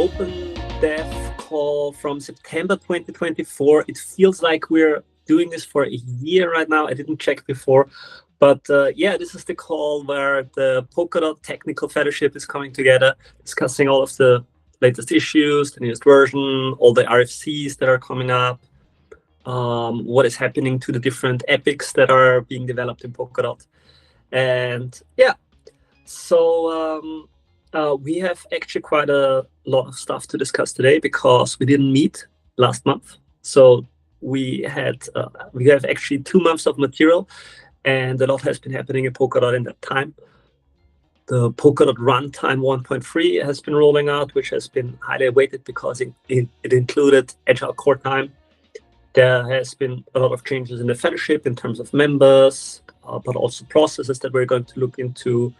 OpenDev call from September 2024. It feels like we're doing this for a year right now. I didn't check before, but yeah, this is the call where the Polkadot technical fellowship is coming together, discussing all of the latest issues, the newest version, all the RFCs that are coming up, what is happening to the different epics that are being developed in Polkadot. And yeah, so we have actually quite a lot of stuff to discuss today because we didn't meet last month. So we have actually 2 months of material, and a lot has been happening in Polkadot in that time. The Polkadot runtime 1.3 has been rolling out, which has been highly awaited because it included Agile core time. There has been a lot of changes in the fellowship in terms of members, but also processes that we're going to look into.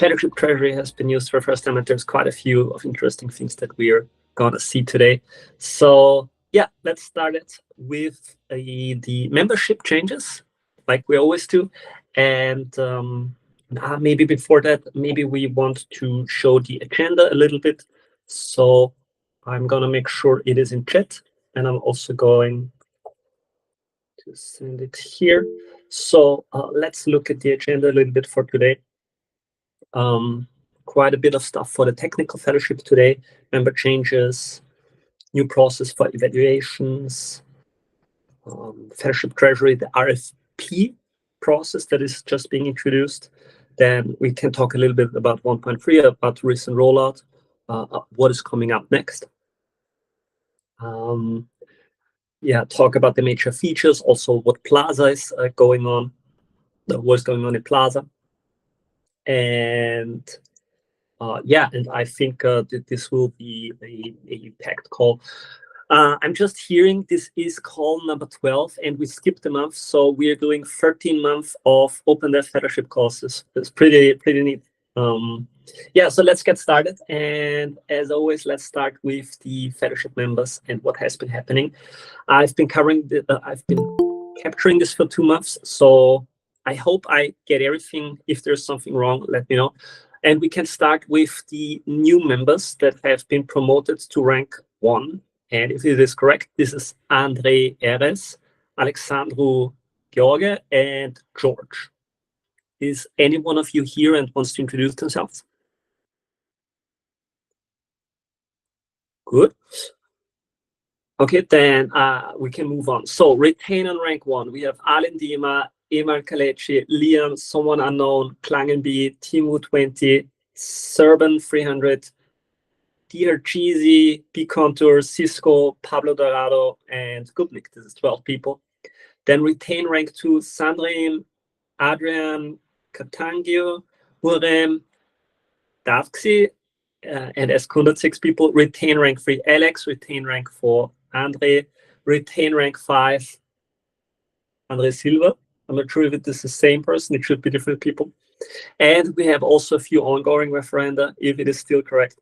Fellowship Treasury has been used for the first time, and there's quite a few of interesting things that we're gonna see today. So yeah, let's start it with the membership changes, like we always do. And maybe before that, maybe we want to show the agenda a little bit. So I'm gonna make sure it is in chat, and I'm also going to send it here. So let's look at the agenda a little bit for today. Quite a bit of stuff for the technical fellowship today, member changes, new process for evaluations, fellowship treasury, the RFP process that is just being introduced. Then we can talk a little bit about 1.3, about recent rollout, what is coming up next. Yeah, talk about the major features, also what Plaza is going on, what's going on in Plaza. And yeah, and I think that this will be a packed call. I'm just hearing this is call number 12, and we skipped a month, so we are doing 13 months of OpenDev fellowship courses. It's pretty neat. Yeah, so let's get started. And as always, let's start with the fellowship members and what has been happening. I've been capturing this for 2 months, so I hope I get everything. If there's something wrong, let me know. And we can start with the new members that have been promoted to rank 1. And if it is correct, this is Andre Eres, Alexandru George, and George. Is any one of you here and wants to introduce themselves? Good. Okay, then we can move on. So retain on rank 1. We have Alin Dima, Emal Kalechi, Liam, someone unknown, Klangenby, Timu20, Serban 300, Dear Cheesy, P-Contour, Cisco, Pablo Dorado, and Gubnik. This is 12 people. Then retain rank 2, Sandrine, Adrian, Katangio, Hurem, Davxi, and as 106 people. Retain rank 3, Alex. Retain rank 4, Andre. Retain rank 5, Andre Silva. I'm not sure if it is the same person. It should be different people. And we have also a few ongoing referenda, if it is still correct.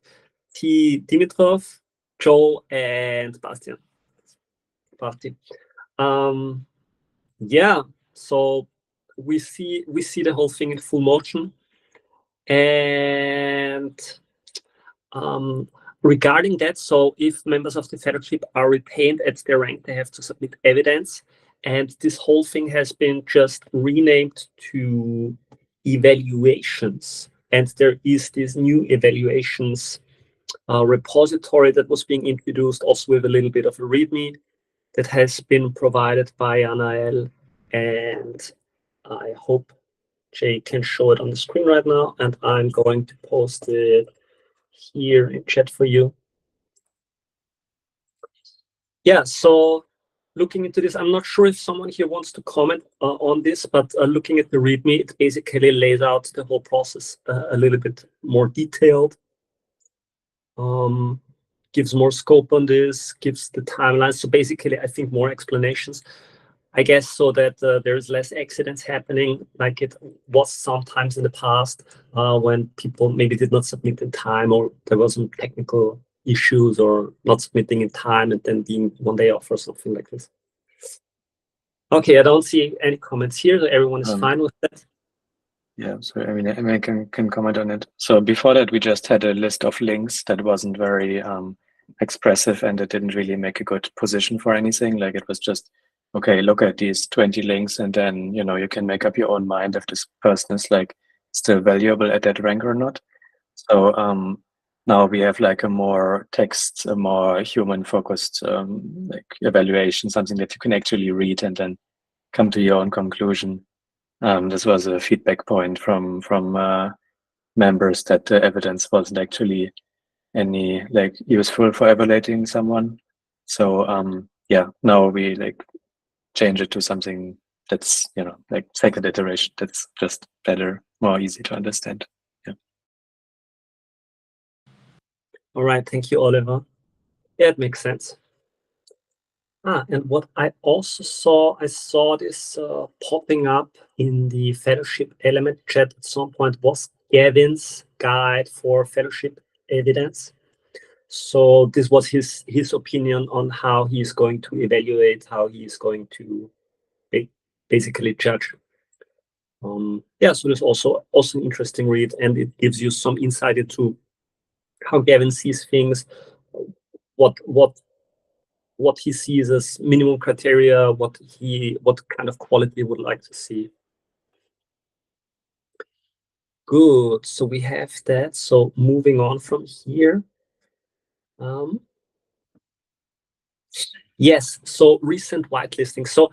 T. Dimitrov, Joe, and Bastian. Yeah, so we see the whole thing in full motion. And regarding that, so if members of the fellowship are retained at their rank, they have to submit evidence. And this whole thing has been just renamed to evaluations. And there is this new evaluations repository that was being introduced, also with a little bit of a README that has been provided by Anael. And I hope Jay can show it on the screen right now. And I'm going to post it here in chat for you. Yeah, so looking into this, I'm not sure if someone here wants to comment on this, but looking at the README, it basically lays out the whole process a little bit more detailed. Gives more scope on this, gives the timeline. So basically, I think more explanations, I guess, so that there's less accidents happening like it was sometimes in the past when people maybe did not submit in time, or there was some technical issues, or not submitting in time and then being one day off or something like this. Okay, I don't see any comments here. So everyone is fine with that. Yeah, so I mean, I can comment on it. So before that, we just had a list of links that wasn't very expressive, and it didn't really make a good position for anything. Like, it was just, okay, look at these 20 links, and then, you know, you can make up your own mind if this person is like still valuable at that rank or not. So now we have like a more text, a more human focused like evaluation, something that you can actually read and then come to your own conclusion. This was a feedback point from members that the evidence wasn't actually any like useful for evaluating someone. So yeah, now we like change it to something that's, you know, like second iteration that's just better, more easy to understand. Yeah. All right, thank you, Oliver. Yeah, it makes sense. And what I also saw, I saw this popping up in the fellowship element chat at some point, was Gavin's guide for fellowship evidence. So this was his opinion on how he's going to evaluate, how he's going to basically judge. Yeah, so there's also an interesting read, and it gives you some insight into how Gavin sees things, what he sees as minimum criteria, what kind of quality he would like to see. Good, so we have that. So moving on from here. Yes, so recent whitelisting. So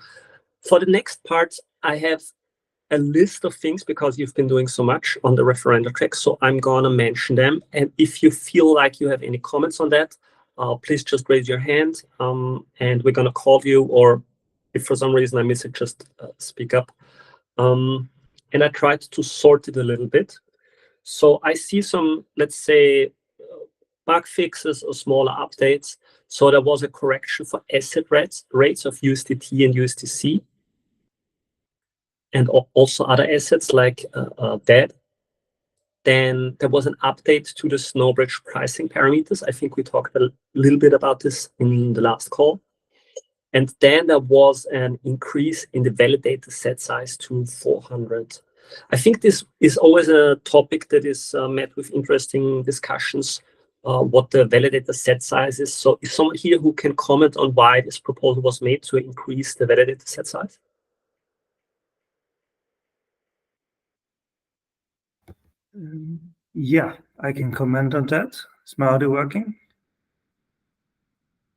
for the next part, I have a list of things because you've been doing so much on the referenda track. So I'm gonna mention them. And if you feel like you have any comments on that, please just raise your hand and we're gonna call you, or if for some reason I miss it, just speak up. And I tried to sort it a little bit. So I see some, let's say, bug fixes or smaller updates. So there was a correction for asset rates of USDT and USDC, and also other assets like DAD. Then there was an update to the Snowbridge pricing parameters. I think we talked a little bit about this in the last call. And then there was an increase in the validator set size to 400. I think this is always a topic that is met with interesting discussions, what the validator set size is. So is someone here who can comment on why this proposal was made to increase the validator set size? Yeah, I can comment on that. Is my audio working?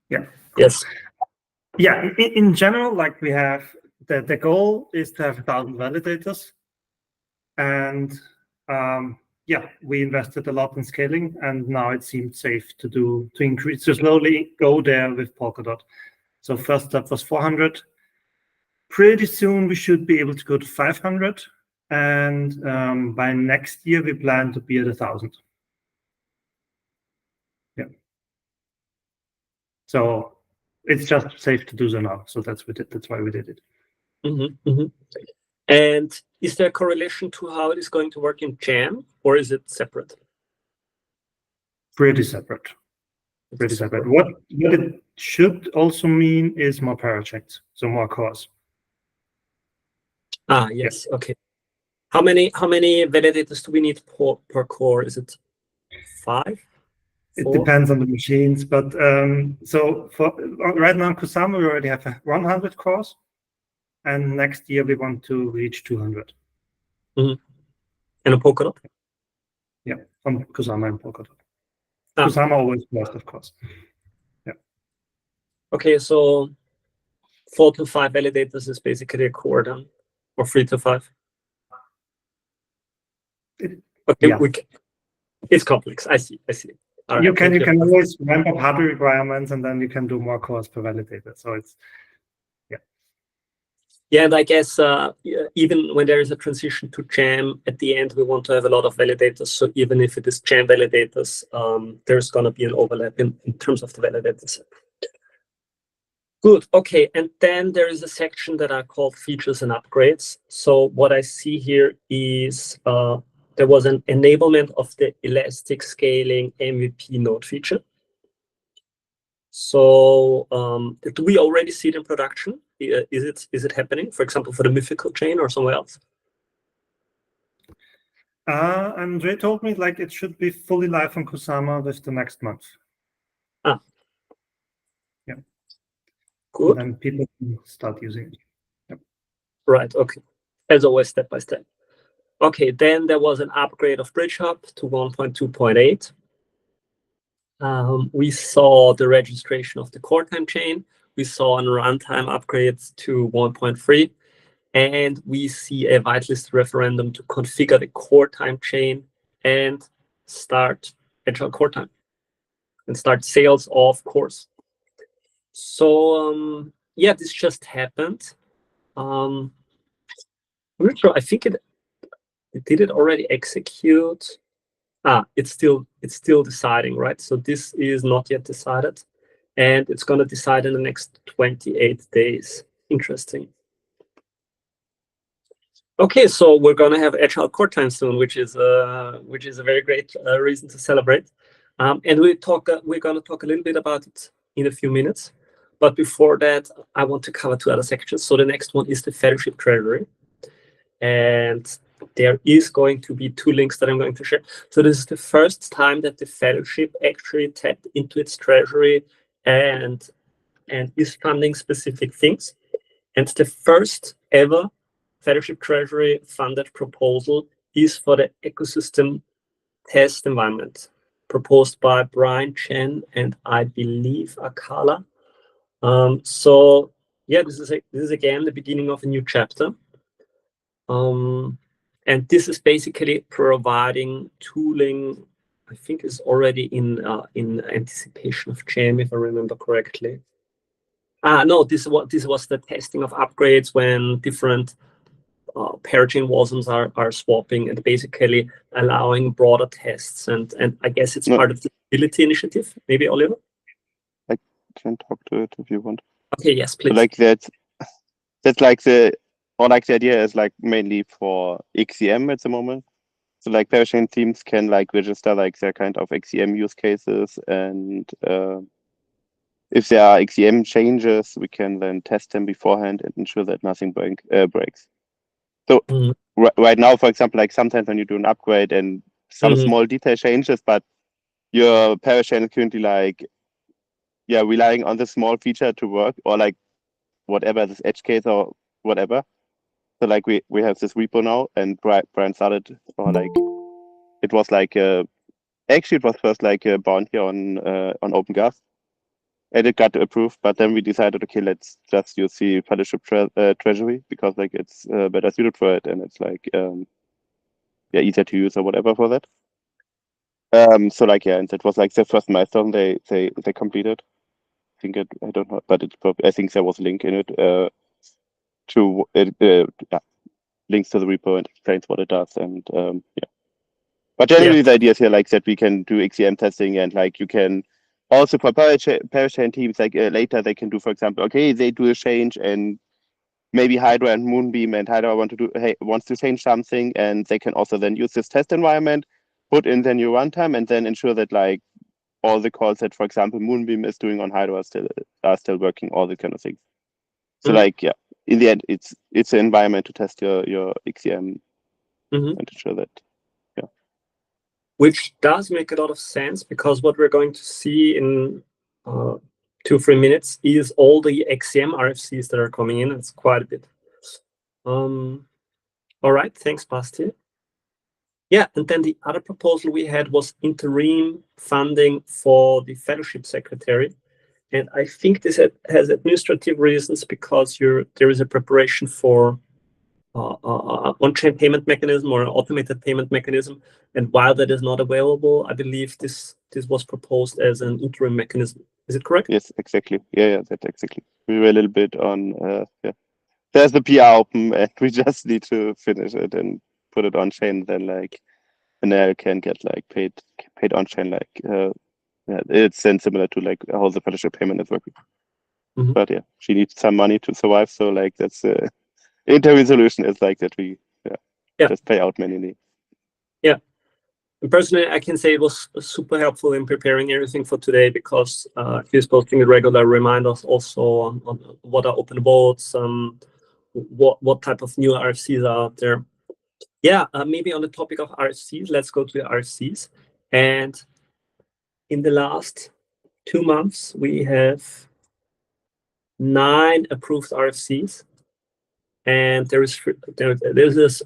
Yeah. Yes. Yeah, in general, like we have, the goal is to have 1,000 validators. And yeah, we invested a lot in scaling, and now it seemed safe to increase, to slowly go there with Polkadot. So first step was 400. Pretty soon we should be able to go to 500. And by next year, we plan to be at 1,000. Yeah. So it's just safe to do so now. So that's why we did it. Mm-hmm, mm-hmm. And is there a correlation to how it is going to work in Jam, or is it separate? Pretty separate. Pretty separate. What it should also mean is more parachains, so more cores. Ah, yes. Okay. How many validators do we need per core? Is it 5? It 4? depends on the machines, but so for right now, Kusama, we already have 100 cores, and next year we want to reach 200. And a Polkadot? Yeah, from Kusama and Polkadot. Ah. Kusama always first, of course. Yeah. Okay, so 4 to 5 validators is basically a core then, or 3 to 5. Okay, yeah. It's complex. I see. All right, you can always ramp up hardware requirements, and then you can do more cores per validator. So it's yeah, and I guess even when there is a transition to Jam, at the end we want to have a lot of validators. So even if it is Jam validators, there's going to be an overlap in terms of the validators. Good. Okay, and then there is a section that I call features and upgrades. So what I see here is there was an enablement of the elastic scaling MVP node feature. So do we already see it in production? Is it happening, for example, for the Mythical chain or somewhere else? Andre told me like it should be fully live on Kusama with the next month. Ah. Yeah. Good. And then people can start using it. Yep. Right. Okay. As always, step by step. Okay. Then there was an upgrade of BridgeHub to 1.2.8. We saw the registration of the core time chain. We saw a runtime upgrade to 1.3. And we see a whitelist referendum to configure the core time chain and start agile core time and start sales of cores. So yeah, this just happened. I'm not sure. I think it did it already execute. It's still deciding, right? So this is not yet decided, and it's going to decide in the next 28 days. Interesting. Okay, so we're going to have agile core time soon, which is a very great reason to celebrate. And we're going to talk a little bit about it in a few minutes. But before that, I want to cover 2 other sections. So the next one is the Fellowship Treasury. And there is going to be 2 links that I'm going to share. So this is the first time that the Fellowship actually tapped into its treasury and is funding specific things. And the first ever Fellowship Treasury funded proposal is for the ecosystem test environment proposed by Brian Chen and I believe Akala. So yeah, this is again the beginning of a new chapter. And this is basically providing tooling. I think is already in anticipation of Jam, if I remember correctly. No, this was the testing of upgrades when different parachain wasms are swapping and basically allowing broader tests. And I guess it's part of the stability initiative. Maybe Oliver? I can talk to it if you want. Okay, yes, please. So like that's like the idea is like mainly for XCM at the moment. So like parachain teams can like register like their kind of XCM use cases, and if there are XCM changes, we can then test them beforehand and ensure that nothing breaks. So right now, for example, like sometimes when you do an upgrade and some small detail changes, but your parachain is currently like, relying on the small feature to work, or like whatever, this edge case or whatever. So like we have this repo now, and Brian started, or like it was like actually it was first like bound here on OpenGas, and it got approved. But then we decided, okay, let's just use the Fellowship Treasury because like it's better suited for it, and it's like easier to use or whatever for that. So like and that was like the first milestone they completed. I think I don't know, but it's probably, I think there was a link in it to links to the repo and explains what it does, and But generally the idea is here like that we can do XCM testing, and like you can also for parachain teams like later they can do, for example, okay, they do a change and maybe Hydra and Moonbeam and Hydra wants to change something, and they can also then use this test environment, put in their new runtime, and then ensure that like all the calls that, for example, Moonbeam is doing on Hydra are still working, all the kind of things. So like, yeah, in the end, it's an environment to test your XCM and ensure that, yeah. Which does make a lot of sense, because what we're going to see in 2-3 minutes is all the XCM RFCs that are coming in. It's quite a bit. All right, thanks, Basti. Yeah, and then the other proposal we had was interim funding for the fellowship secretary. And I think this has administrative reasons, because there is a preparation for on-chain payment mechanism or an automated payment mechanism. And while that is not available, I believe this was proposed as an interim mechanism. Is it correct? Yes, exactly. Yeah, that's exactly. We were a little bit on, yeah. There's the PR open, and we just need to finish it and put it on chain. Then like, Anel can get like paid on chain. Like, yeah, it's then similar to like how the fellowship payment is working. But yeah, she needs some money to survive. So like, that's interim solution is like that we just pay out manually. Yeah. And personally, I can say it was super helpful in preparing everything for today, because he's posting regular reminders also on what are open votes, what type of new RFCs are out there. Yeah, maybe on the topic of RFCs, let's go to the RFCs. And in the last 2 months, we have 9 approved RFCs. And there's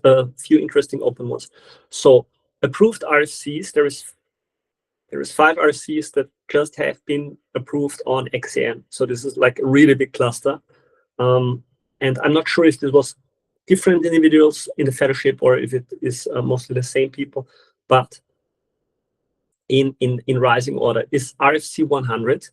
a few interesting open ones. So approved RFCs, there is 5 RFCs that just have been approved on XCM. So this is like a really big cluster. And I'm not sure if this was different individuals in the fellowship or if it is mostly the same people, but in rising order is RFC 100.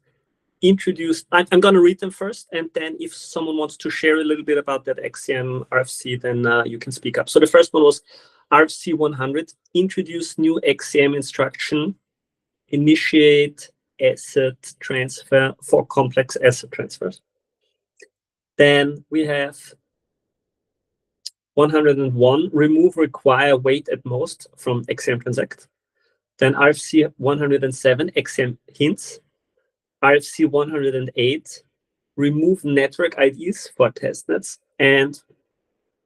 Introduced, I'm going to read them first, and then if someone wants to share a little bit about that XCM RFC, then you can speak up. So the first one was RFC 100, introduce new XCM instruction, initiate asset transfer for complex asset transfers. Then we have 101, remove require wait at most from XCM transact. Then RFC 107, XCM hints. RFC 108, remove network IDs for testnets. And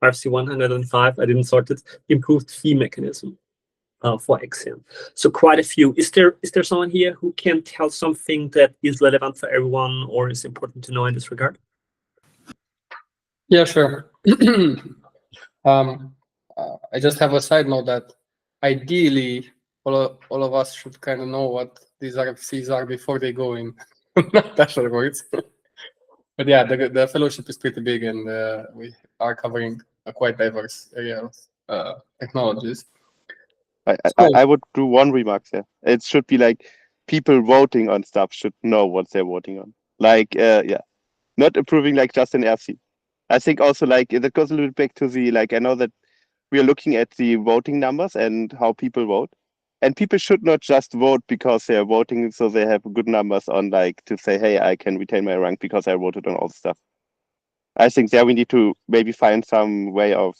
RFC 105, I didn't sort it, improved fee mechanism for XCM. So quite a few. Is there someone here who can tell something that is relevant for everyone or is important to know in this regard? Yeah, sure. I just have a side note that ideally all of us should kind of know what these RFCs are before they go in dashboards. But yeah, the fellowship is pretty big, and we are covering a quite diverse area of technologies. I would do one remark there. It should be like people voting on stuff should know what they're voting on. Like, yeah, not approving like just an RFC. I think also like that goes a little bit back to the, like, I know that we are looking at the voting numbers and how people vote. And people should not just vote because they are voting so they have good numbers on, like, to say, hey, I can retain my rank because I voted on all the stuff. I think there we need to maybe find some way of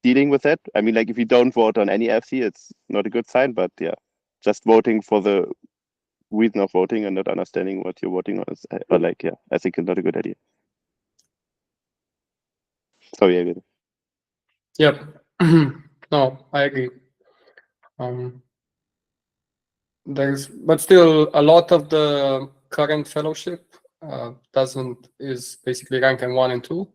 dealing with that. I mean, like, if you don't vote on any FC, it's not a good sign, but yeah, just voting for the reason of voting and not understanding what you're voting on is, or like, yeah, I think it's not a good idea. Sorry, David. Yep. No, I agree. But still a lot of the current fellowship is basically ranking 1 and 2,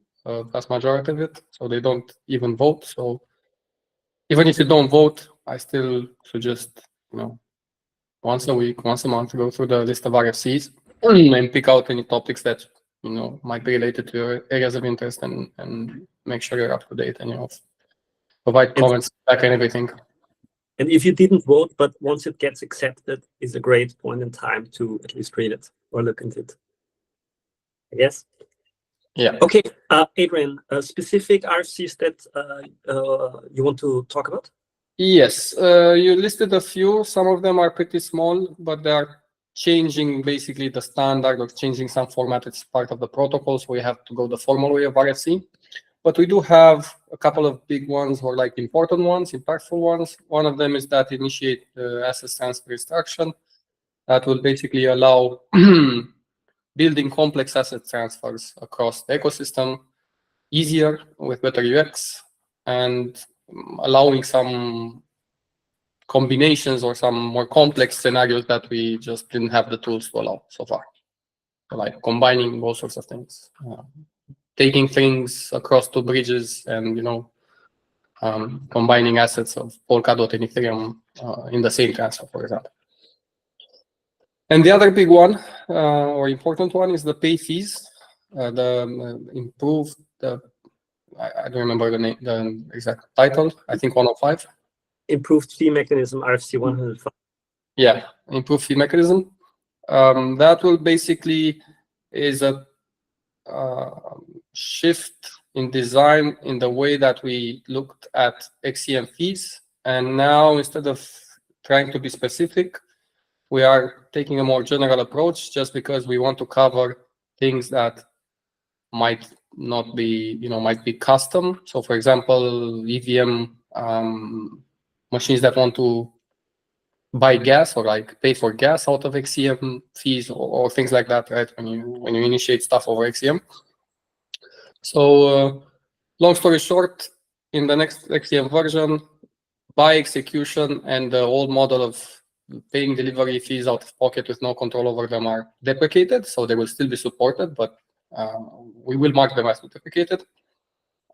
vast majority of it. So they don't even vote. So even if you don't vote, I still suggest, once a week, once a month, go through the list of RFCs and pick out any topics that might be related to your areas of interest and make sure you're up to date and provide comments back and everything. And if you didn't vote, but once it gets accepted, is a great point in time to at least read it or look into it. Yes? Yeah. Okay, Adrian, specific RFCs that you want to talk about? Yes, you listed a few. Some of them are pretty small, but they are changing basically the standard or changing some format. It's part of the protocol, so we have to go the formal way of RFC. But we do have a couple of big ones, or like important ones, impactful ones. One of them is that initiate the asset transfer instruction that will basically allow building complex asset transfers across the ecosystem easier with better UX and allowing some combinations or some more complex scenarios that we just didn't have the tools to allow so far. So like combining all sorts of things, taking things across two bridges and, combining assets of Polkadot and Ethereum in the same transfer, for example. And the other big one or important one is the pay fees, improved, I don't remember the name, the exact title, I think 105. Improved fee mechanism, RFC 105. Yeah, improved fee mechanism. That will basically is a shift in design in the way that we looked at XCM fees. And now, instead of trying to be specific, we are taking a more general approach just because we want to cover things that might not be, might be custom. So for example, EVM machines that want to buy gas or like pay for gas out of XCM fees or things like that, right? When you initiate stuff over XCM. So long story short, in the next XCM version, by execution and the old model of paying delivery fees out of pocket with no control over them are deprecated. So they will still be supported, but we will mark them as deprecated.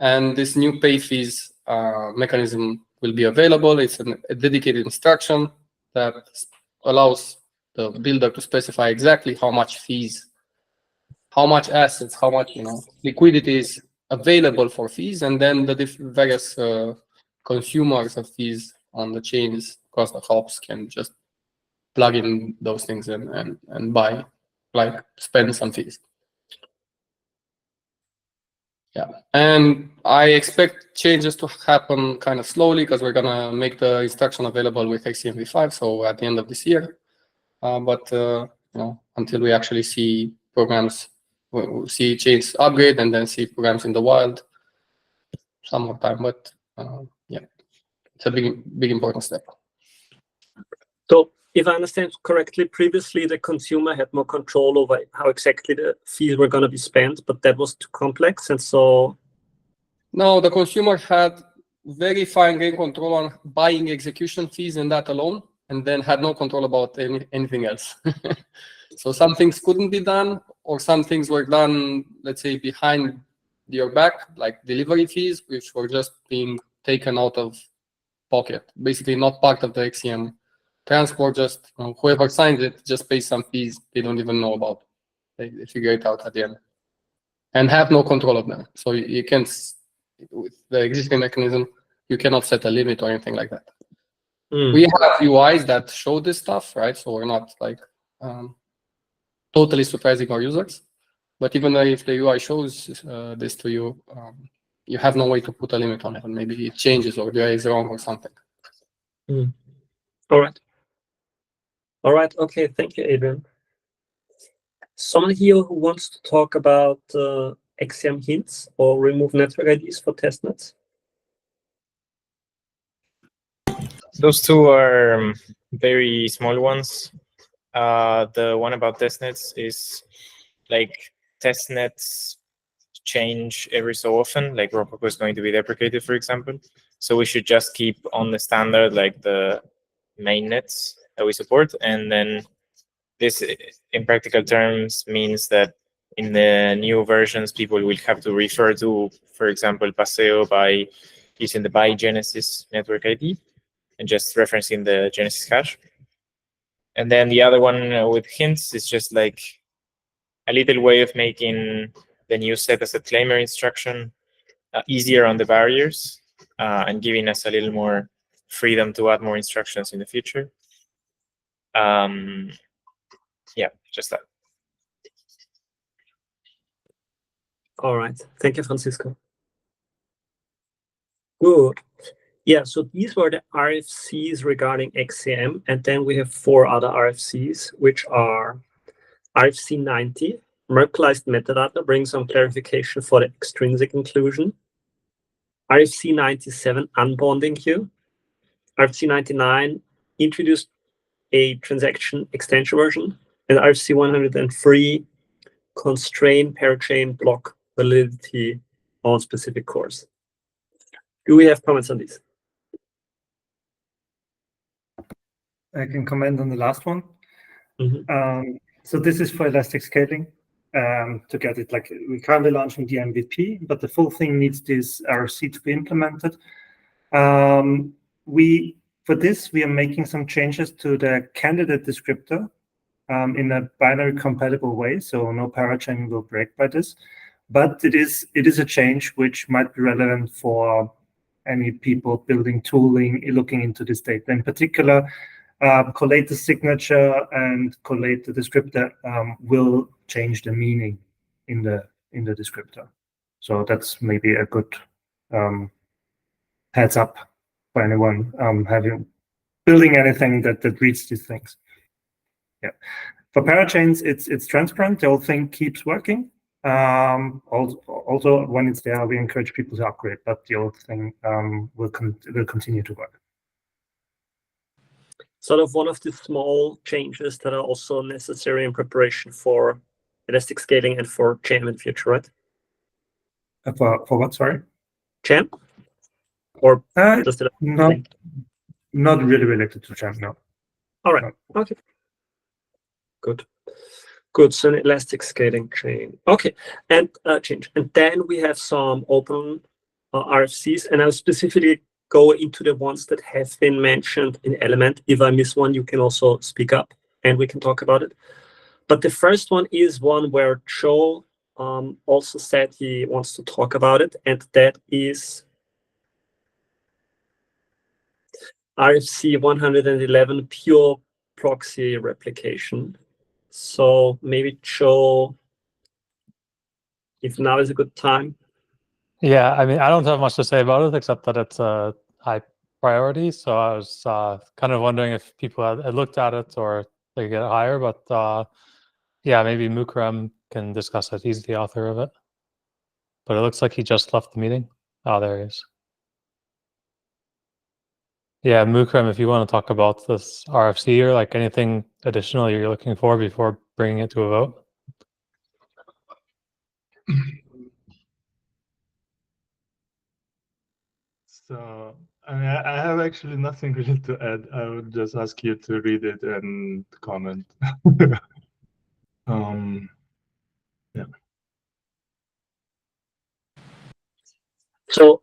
And this new pay fees mechanism will be available. It's a dedicated instruction that allows the builder to specify exactly how much fees, how much assets, how much liquidity is available for fees, and then the various consumers of fees on the chains across the hops can just plug in those things and buy, like spend some fees. Yeah, and I expect changes to happen kind of slowly because we're gonna make the instruction available with XCM v5, so at the end of this year. But until we actually see programs, we'll see chains upgrade and then see programs in the wild, some more time. But yeah, it's a big important step. So if I understand correctly, previously the consumer had more control over how exactly the fees were going to be spent, but that was too complex, and so. No, the consumer had very fine-grained control on buying execution fees and that alone, and then had no control about anything else. So some things couldn't be done, or some things were done, let's say, behind your back, like delivery fees, which were just being taken out of pocket, basically not part of the XCM transport. Just whoever signs it just pays some fees they don't even know about. They figure it out at the end and have no control of them. So you can't, with the existing mechanism, you cannot set a limit or anything like that. We have UIs that show this stuff, right? So we're not like totally surprising our users. But even if the UI shows this to you, you have no way to put a limit on it. And maybe it changes or the UI is wrong or something. All right. Okay. Thank you, Adrian. Someone here who wants to talk about XCM hints or remove network IDs for testnets? Those two are very small ones. The one about testnets is like testnets change every so often, like Rococo is going to be deprecated, for example. So we should just keep on the standard, like the main nets that we support. And then this, in practical terms, means that in the new versions, people will have to refer to, for example, Paseo by using the by Genesis network ID and just referencing the Genesis hash. And then the other one with hints is just like a little way of making the new set as a claimer instruction easier on the barriers and giving us a little more freedom to add more instructions in the future. Yeah, just that. All right. Thank you, Francisco. Good. Yeah, so these were the RFCs regarding XCM, and then we have 4 other RFCs, which are RFC 90, Merkleized metadata, brings some clarification for the extrinsic inclusion. RFC 97, unbonding queue. RFC 99, introduced a transaction extension version. And RFC 103, constrain parachain block validity on specific cores. Do we have comments on these? I can comment on the last one. Mm-hmm. So this is for elastic scaling. To get it, like, we're currently launching the MVP, but the full thing needs this RFC to be implemented. For this, we are making some changes to the candidate descriptor in a binary compatible way, so no parachain will break by this. But it is a change which might be relevant for any people building tooling, looking into this data. In particular, collator signature and collator descriptor will change the meaning in the descriptor. So that's maybe a good heads up for anyone building anything that reads these things. Yeah. For parachains, it's transparent. The whole thing keeps working. Also, when it's there, we encourage people to upgrade, but the old thing will continue to work. Sort of one of the small changes that are also necessary in preparation for elastic scaling and for Jam in the future, right? For what, sorry? Jam? Or just not really related to Jam, no. All right, no. Okay. Good, so an elastic scaling chain. Okay, and change. And then we have some open RFCs, and I'll specifically go into the ones that have been mentioned in Element. If I miss one, you can also speak up and we can talk about it. But the first one is one where Joe also said he wants to talk about it, and that is RFC 111, pure proxy replication. So maybe Joe, if now is a good time. Yeah, I mean, I don't have much to say about it except that it's a high priority. So I was kind of wondering if people had looked at it or they could get it higher. But yeah, maybe Mukram can discuss it. He's the author of it. But it looks like he just left the meeting. Oh, there he is. Yeah, Mukram, if you want to talk about this RFC or like anything additional you're looking for before bringing it to a vote. So I have actually nothing really to add. I would just ask you to read it and comment. Yeah. So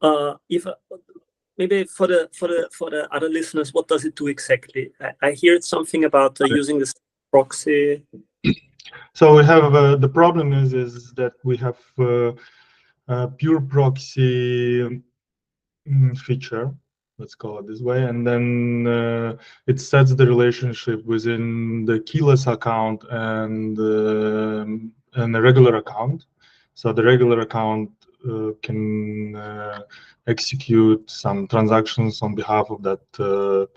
if maybe for the other listeners, what does it do exactly? I heard something about using this proxy. So we have the problem is that we have a pure proxy feature, let's call it this way, and then it sets the relationship within the keyless account and a regular account. So the regular account can execute some transactions on behalf of that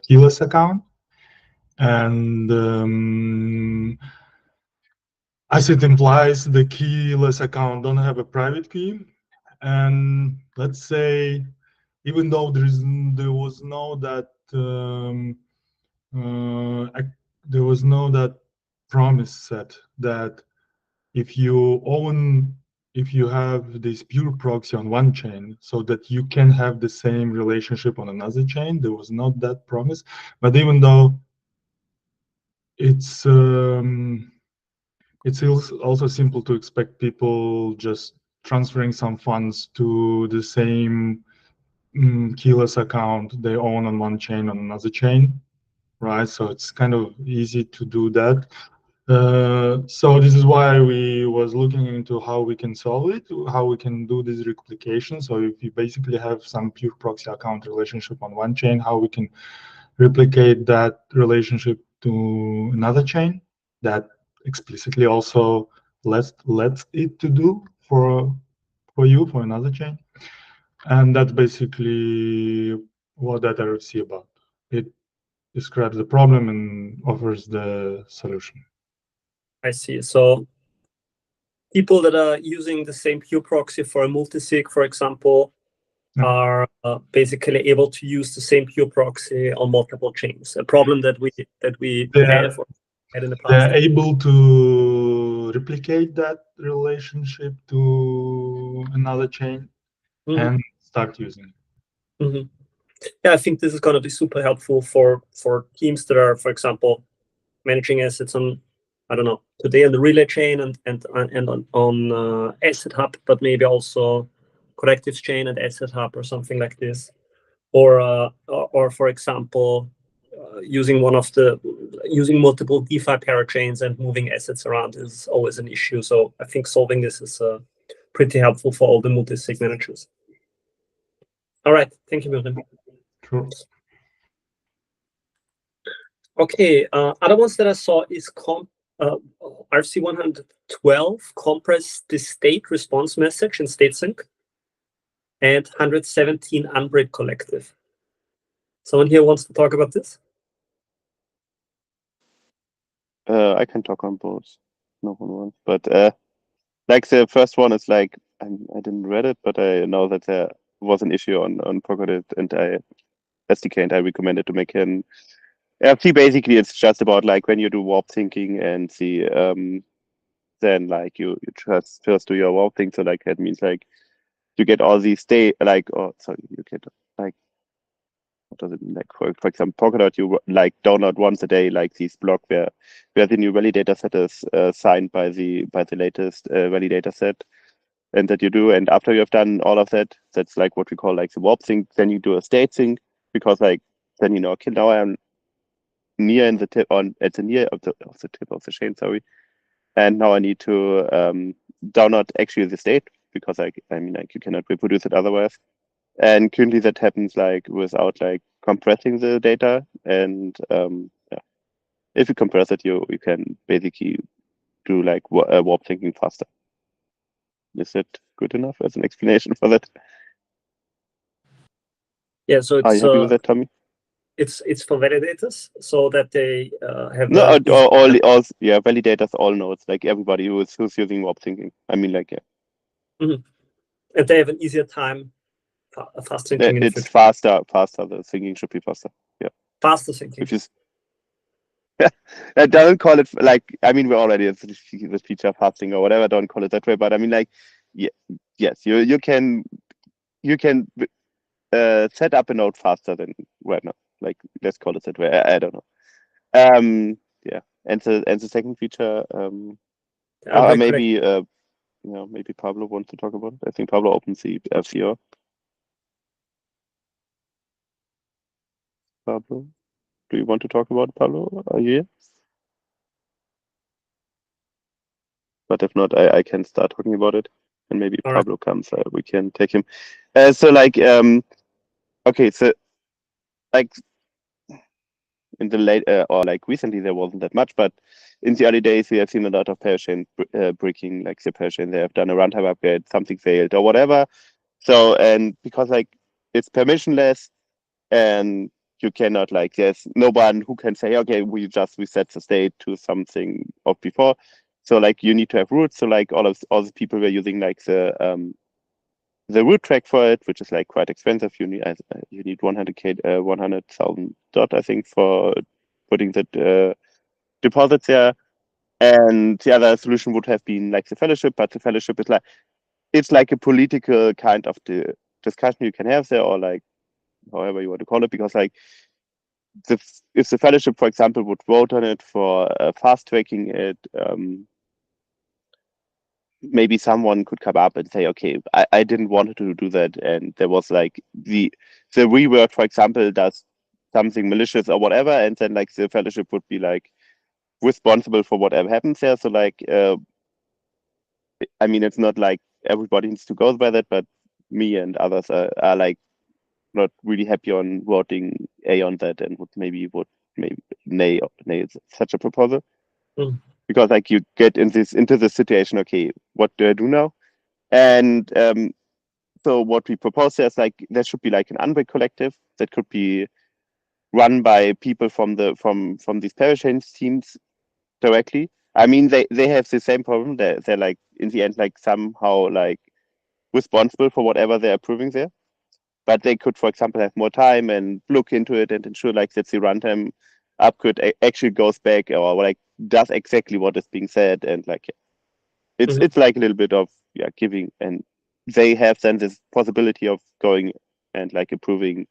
keyless account, and as it implies, the keyless account don't have a private key, and let's say, even though there was no that promise set that if you have this pure proxy on one chain, so that you can have the same relationship on another chain, there was not that promise. But even though it's also simple to expect people just transferring some funds to the same keyless account they own on one chain on another chain, right? So it's kind of easy to do that. So this is why we was looking into how we can solve it, how we can do this replication. So if you basically have some pure proxy account relationship on one chain, how we can replicate that relationship to another chain that explicitly also lets it to do for another chain. And that's basically what that RFC about. It describes the problem and offers the solution. I see. So people that are using the same pure proxy for a multisig, for example, are basically able to use the same pure proxy on multiple chains. A problem that we have or had in the past. They're able to replicate that relationship to another chain and start using it. Yeah, I think this is going to be super helpful for teams that are, for example, managing assets on, I don't know, today on the Relay chain and on Asset Hub, but maybe also Correctives chain and Asset Hub or something like this, or for example, using multiple DeFi parachains and moving assets around is always an issue. So I think solving this is pretty helpful for all the multi-sig managers. All right, thank you, Miriam. Sure. Okay, other ones that I saw is RFC 112, compress the state response message in StateSync, and 117, Unbreak Collective. Someone here wants to talk about this? I can talk on both. No one wants, but like the first one is like I didn't read it, but I know that there was an issue on Polkadot and SDK, and I recommended to make an RFC. Basically, it's just about like when you do warp thinking and see then like you just first do your warp thing. So like that means like you get all these you get like, what does it mean? Like for example, Polkadot, you like download once a day like these block where the new validator set is signed by the latest validator set, and that you do. And after you have done all of that, that's like what we call like the warp sync. Then you do a state sync, because like then you know, okay, now I'm near in the tip at the near of the tip of the chain, sorry. And now I need to download actually the state, because like I mean like you cannot reproduce it otherwise. And currently that happens like without like compressing the data. And if you compress it, you can basically do like warp thinking faster. Is it good enough as an explanation for that? Yeah, so it's, are you happy with that, Tommy? It's for validators, so that they have all validators, all nodes, like everybody who's using warp thinking. I mean like and they have an easier time fast thinking. It's faster. The thinking should be faster. Yeah. Faster thinking. If you don't call it like, I mean, we're already at the feature fasting or whatever. Don't call it that way, but I mean, like, yes, you can set up a node faster than right now. Like, let's call it that way. I don't know. Yeah, and the second feature, maybe maybe Pablo wants to talk about it. I think Pablo opens the FCO. Pablo, do you want to talk about it, Pablo? Are you here? But if not, I can start talking about it, and maybe all Pablo comes. We can take him. So like, okay, so like in the late or like recently there wasn't that much, but in the early days we have seen a lot of parachain breaking, like the parachain. They have done a runtime upgrade, something failed or whatever. So, and because like it's permissionless, and you cannot like, there's no one who can say, okay, we just reset the state to something of before. So like you need to have roots. So like all the people were using like the root track for it, which is like quite expensive. You need 100,000 DOT, I think, for putting the deposits there. And the other solution would have been like the fellowship, but the fellowship is like, it's like a political kind of the discussion you can have there, or like however you want to call it, because like if the fellowship, for example, would vote on it for fast tracking it, maybe someone could come up and say, okay, I didn't want to do that, and there was like the rework, for example, does something malicious or whatever, and then like the fellowship would be like responsible for whatever happens there. So like I mean, it's not like everybody needs to go by that, but me and others are like not really happy on voting A on that, and would maybe nay such a proposal. Because like you get into this situation, okay, what do I do now? And so what we propose is like there should be like an unbreak collective. that could be run by people from these parachains teams directly. I mean, they have the same problem. They're like in the end like somehow like responsible for whatever they're approving there. But they could, for example, have more time and look into it and ensure like that the runtime upgrade actually goes back or like does exactly what is being said, and like it's like a little bit of giving, and they have then this possibility of going and like approving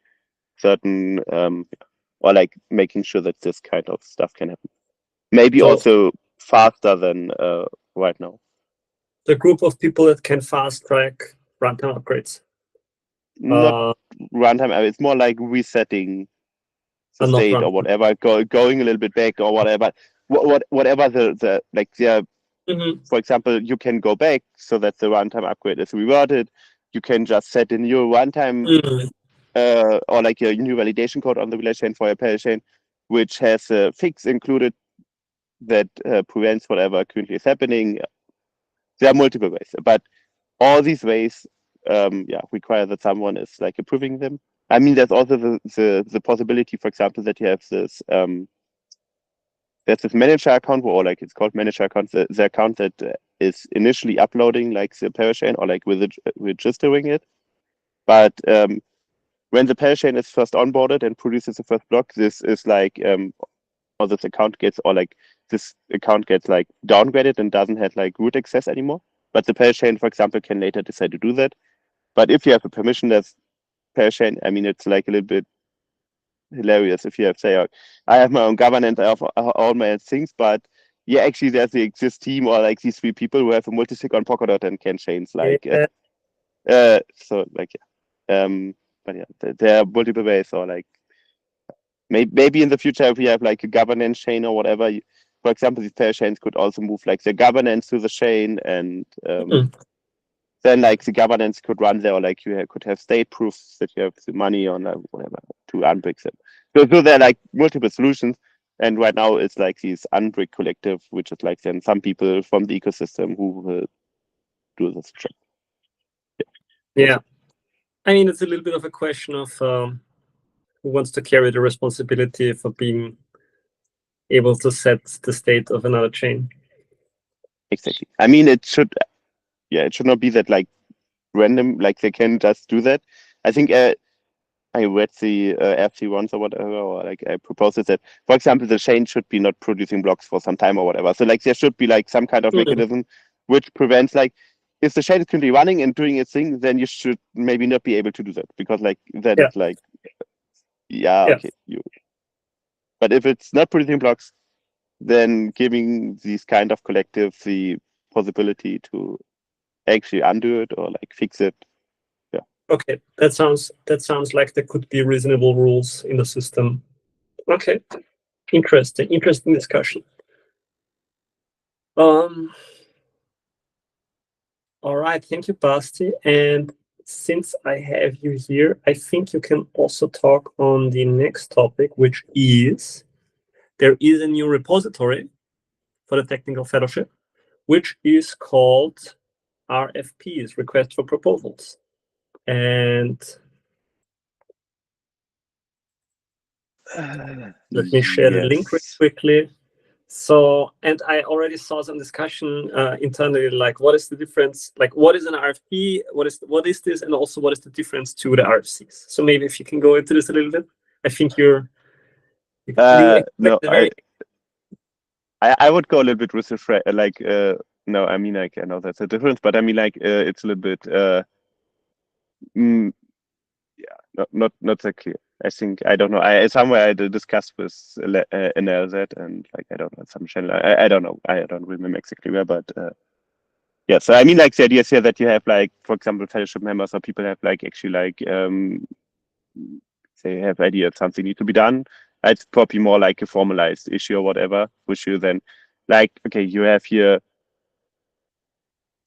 certain or like making sure that this kind of stuff can happen. Maybe So- also faster than right now. The group of people that can fast track runtime upgrades. Not runtime. It's more like resetting the And not state or runtime. whatever, going a little bit back or whatever. Whatever the like for example, you can go back so that the runtime upgrade is reverted. You can just set a new runtime or like a new validation code on the relay chain for your parachain, which has a fix included that prevents whatever currently is happening. There are multiple ways, but all these ways require that someone is like approving them. I mean, there's also the possibility, for example, that you have this there's this manager account, or like it's called manager account, the account that is initially uploading like the parachain or like registering it. But when the parachain is first onboarded and produces the first block, this is like or this account gets like downgraded and doesn't have like root access anymore. But the parachain, for example, can later decide to do that. But if you have a permissionless parachain, I mean, it's like a little bit hilarious if you have say, I have my own governance, I have all my things, but actually there's the exist team or like these 3 people who have a multisig on Polkadot and can change like so like but there are multiple ways, or like maybe in the future if we have like a governance chain or whatever, for example, these parachains could also move like the governance to the chain, and then like the governance could run there, or like you could have state proofs that you have the money on whatever to unbrick them. So there are like multiple solutions, and right now it's like this unbrick collective, which is like then some people from the ecosystem who will do this job. Yeah, I mean, it's a little bit of a question of who wants to carry the responsibility for being able to set the state of another chain. Exactly. I mean, it should not be that like random, like they can just do that. I think I read the RFC once or whatever, or like I proposed that, for example, the chain should be not producing blocks for some time or whatever. So like there should be like some kind of mechanism which prevents like, if the chain is currently running and doing its thing, then you should maybe not be able to do that, because like then it's like okay. But if it's not producing blocks, then giving these kind of collective the possibility to actually undo it or like fix it. Okay, that sounds like there could be reasonable rules in the system. Okay, interesting discussion. All right, thank you, Basti. And since I have you here, I think you can also talk on the next topic, which is there is a new repository for the technical fellowship, which is called RFPs, Request for Proposals. And let me share the link really quickly. So, and I already saw some discussion internally, like what is the difference, like what is an RFP, what is this, and also what is the difference to the RFCs? So maybe if you can go into this a little bit. I think I would go a little bit with the no, I mean, like I know that's a difference, but I mean, like it's a little bit not so clear. I think, I don't know. Somewhere I discussed with NLZ, and like I don't know, some channel. I don't know. I don't remember exactly where, but so I mean, like the idea is here that you have like, for example, fellowship members or people have like actually like they have ideas something needs to be done. It's probably more like a formalized issue or whatever, which you then like, okay, you have here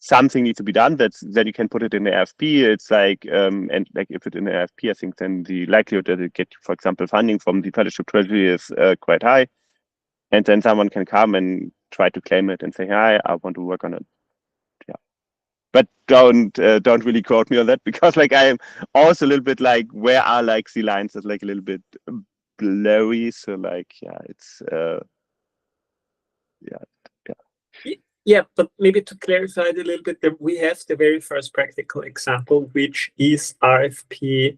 something needs to be done, then you can put it in the RFP. It's like and like if it's in the RFP, I think then the likelihood that it get, for example, funding from the fellowship treasury is quite high, and then someone can come and try to claim it and say, hi, I want to work on it. but don't really quote me on that, because like I am also a little bit like, where are like the lines is like a little bit blurry. So like, yeah, it's Yeah, but maybe to clarify it a little bit, we have the very first practical example, which is RFP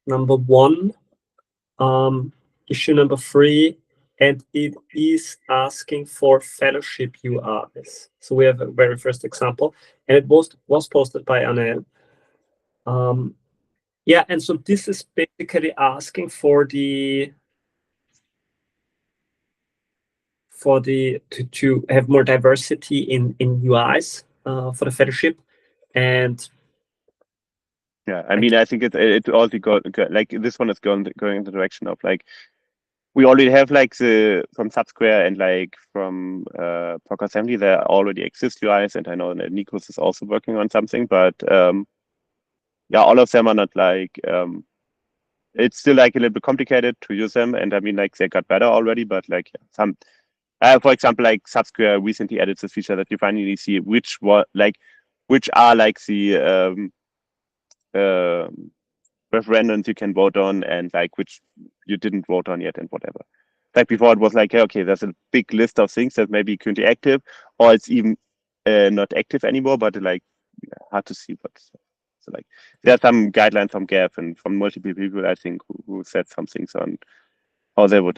number 1, issue number 3, and it is asking for fellowship URs. So we have a very first example, and it was posted by Anel. Yeah, and so this is basically asking for to have more diversity in UIs for the fellowship, and yeah, I mean, I think it also like this one is going in the direction of like, we already have like the from Subsquare and like from Poker Assembly, there already exist UIs, and I know that Nikos is also working on something, but yeah, all of them are not like it's still like a little bit complicated to use them, and I mean like they got better already, but like some for example, like Subsquare recently added this feature that you finally see which are like the referendums you can vote on, and like which you didn't vote on yet, and whatever. Like before, it was like, okay, there's a big list of things that may be currently active, or it's even not active anymore, but like hard to see. But so like there are some guidelines from Gav and from multiple people, I think, who said some things on how they would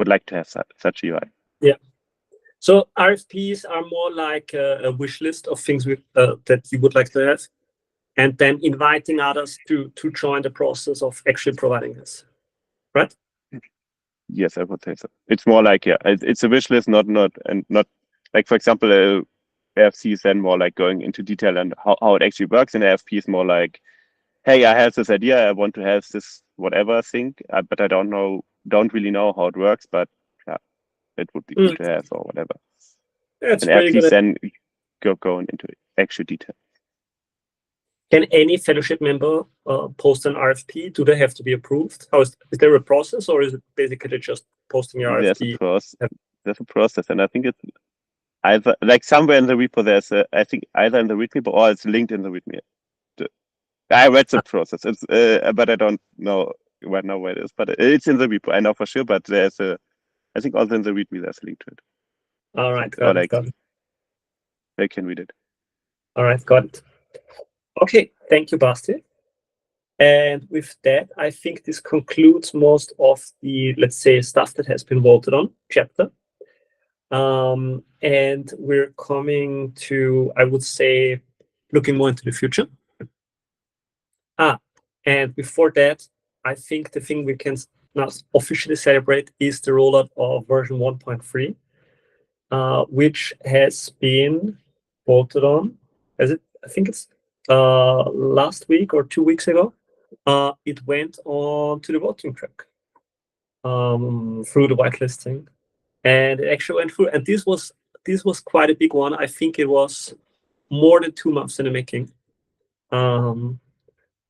like to have such a UI. Yeah. So RFPs are more like a wish list of things that you would like to have, and then inviting others to join the process of actually providing this, right? Yes, I would say so. It's more like, yeah, it's a wish list, not like, for example, RFC is then more like going into detail and how it actually works, and RFP is more like, hey, I have this idea, I want to have this whatever thing, but I don't really know how it works, but yeah, it would be good to have or whatever. That's and pretty good. then going into actual detail. Can any fellowship member post an RFP? Do they have to be approved? Is there a process, or is it basically just posting your RFP? There's a process, and I think it's either like somewhere in the repo. There's I think either in the README or it's linked in the README. I read the process. It's but I don't know right now where it is. But it's in the repo. I know for sure. But there's I think also in the README there's a link to it. All right, got it. They can read it. All right, got it. Okay, thank you, Basti. And with that, I think this concludes most of the, let's say, stuff that has been voted on chapter. And we're coming to, I would say, looking more into the future. And before that, I think the thing we can now officially celebrate is the rollout of version 1.3, which has been voted on. I think it's last week or 2 weeks ago. It went on to the voting track through the whitelisting, and it actually went through. And this was quite a big one. I think it was more than 2 months in the making.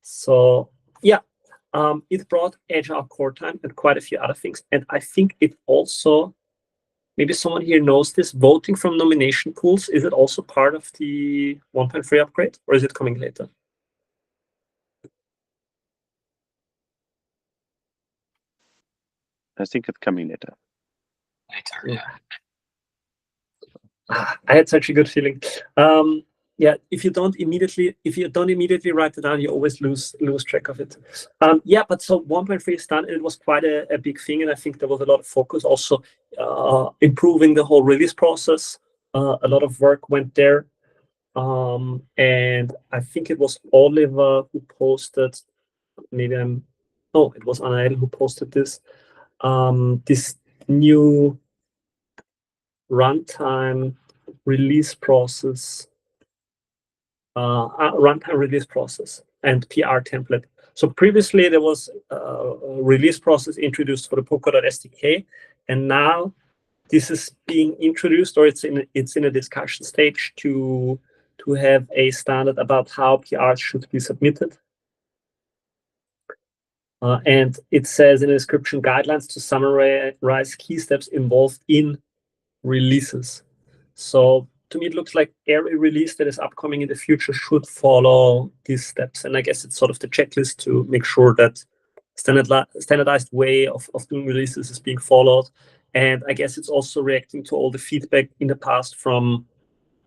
So yeah, it brought agile core time and quite a few other things. And I think it also, maybe someone here knows this, voting from nomination pools, is it also part of the 1.3 upgrade, or is it coming later? I think it's coming later. Yeah. I had such a good feeling. Yeah, if you don't immediately write it down, you always lose track of it. Yeah, but so 1.3 is done, and it was quite a big thing, and I think there was a lot of focus also improving the whole release process. A lot of work went there, and I think it was Oliver who posted. It was Anael who posted this. This new runtime release process. Runtime release process and PR template. So previously there was a release process introduced for the Polkadot SDK, and now this is being introduced, or it's in a discussion stage to have a standard about how PRs should be submitted. And it says in the description, guidelines to summarize key steps involved in releases. So to me, it looks like every release that is upcoming in the future should follow these steps. And I guess it's sort of the checklist to make sure that standardized way of doing releases is being followed. And I guess it's also reacting to all the feedback in the past from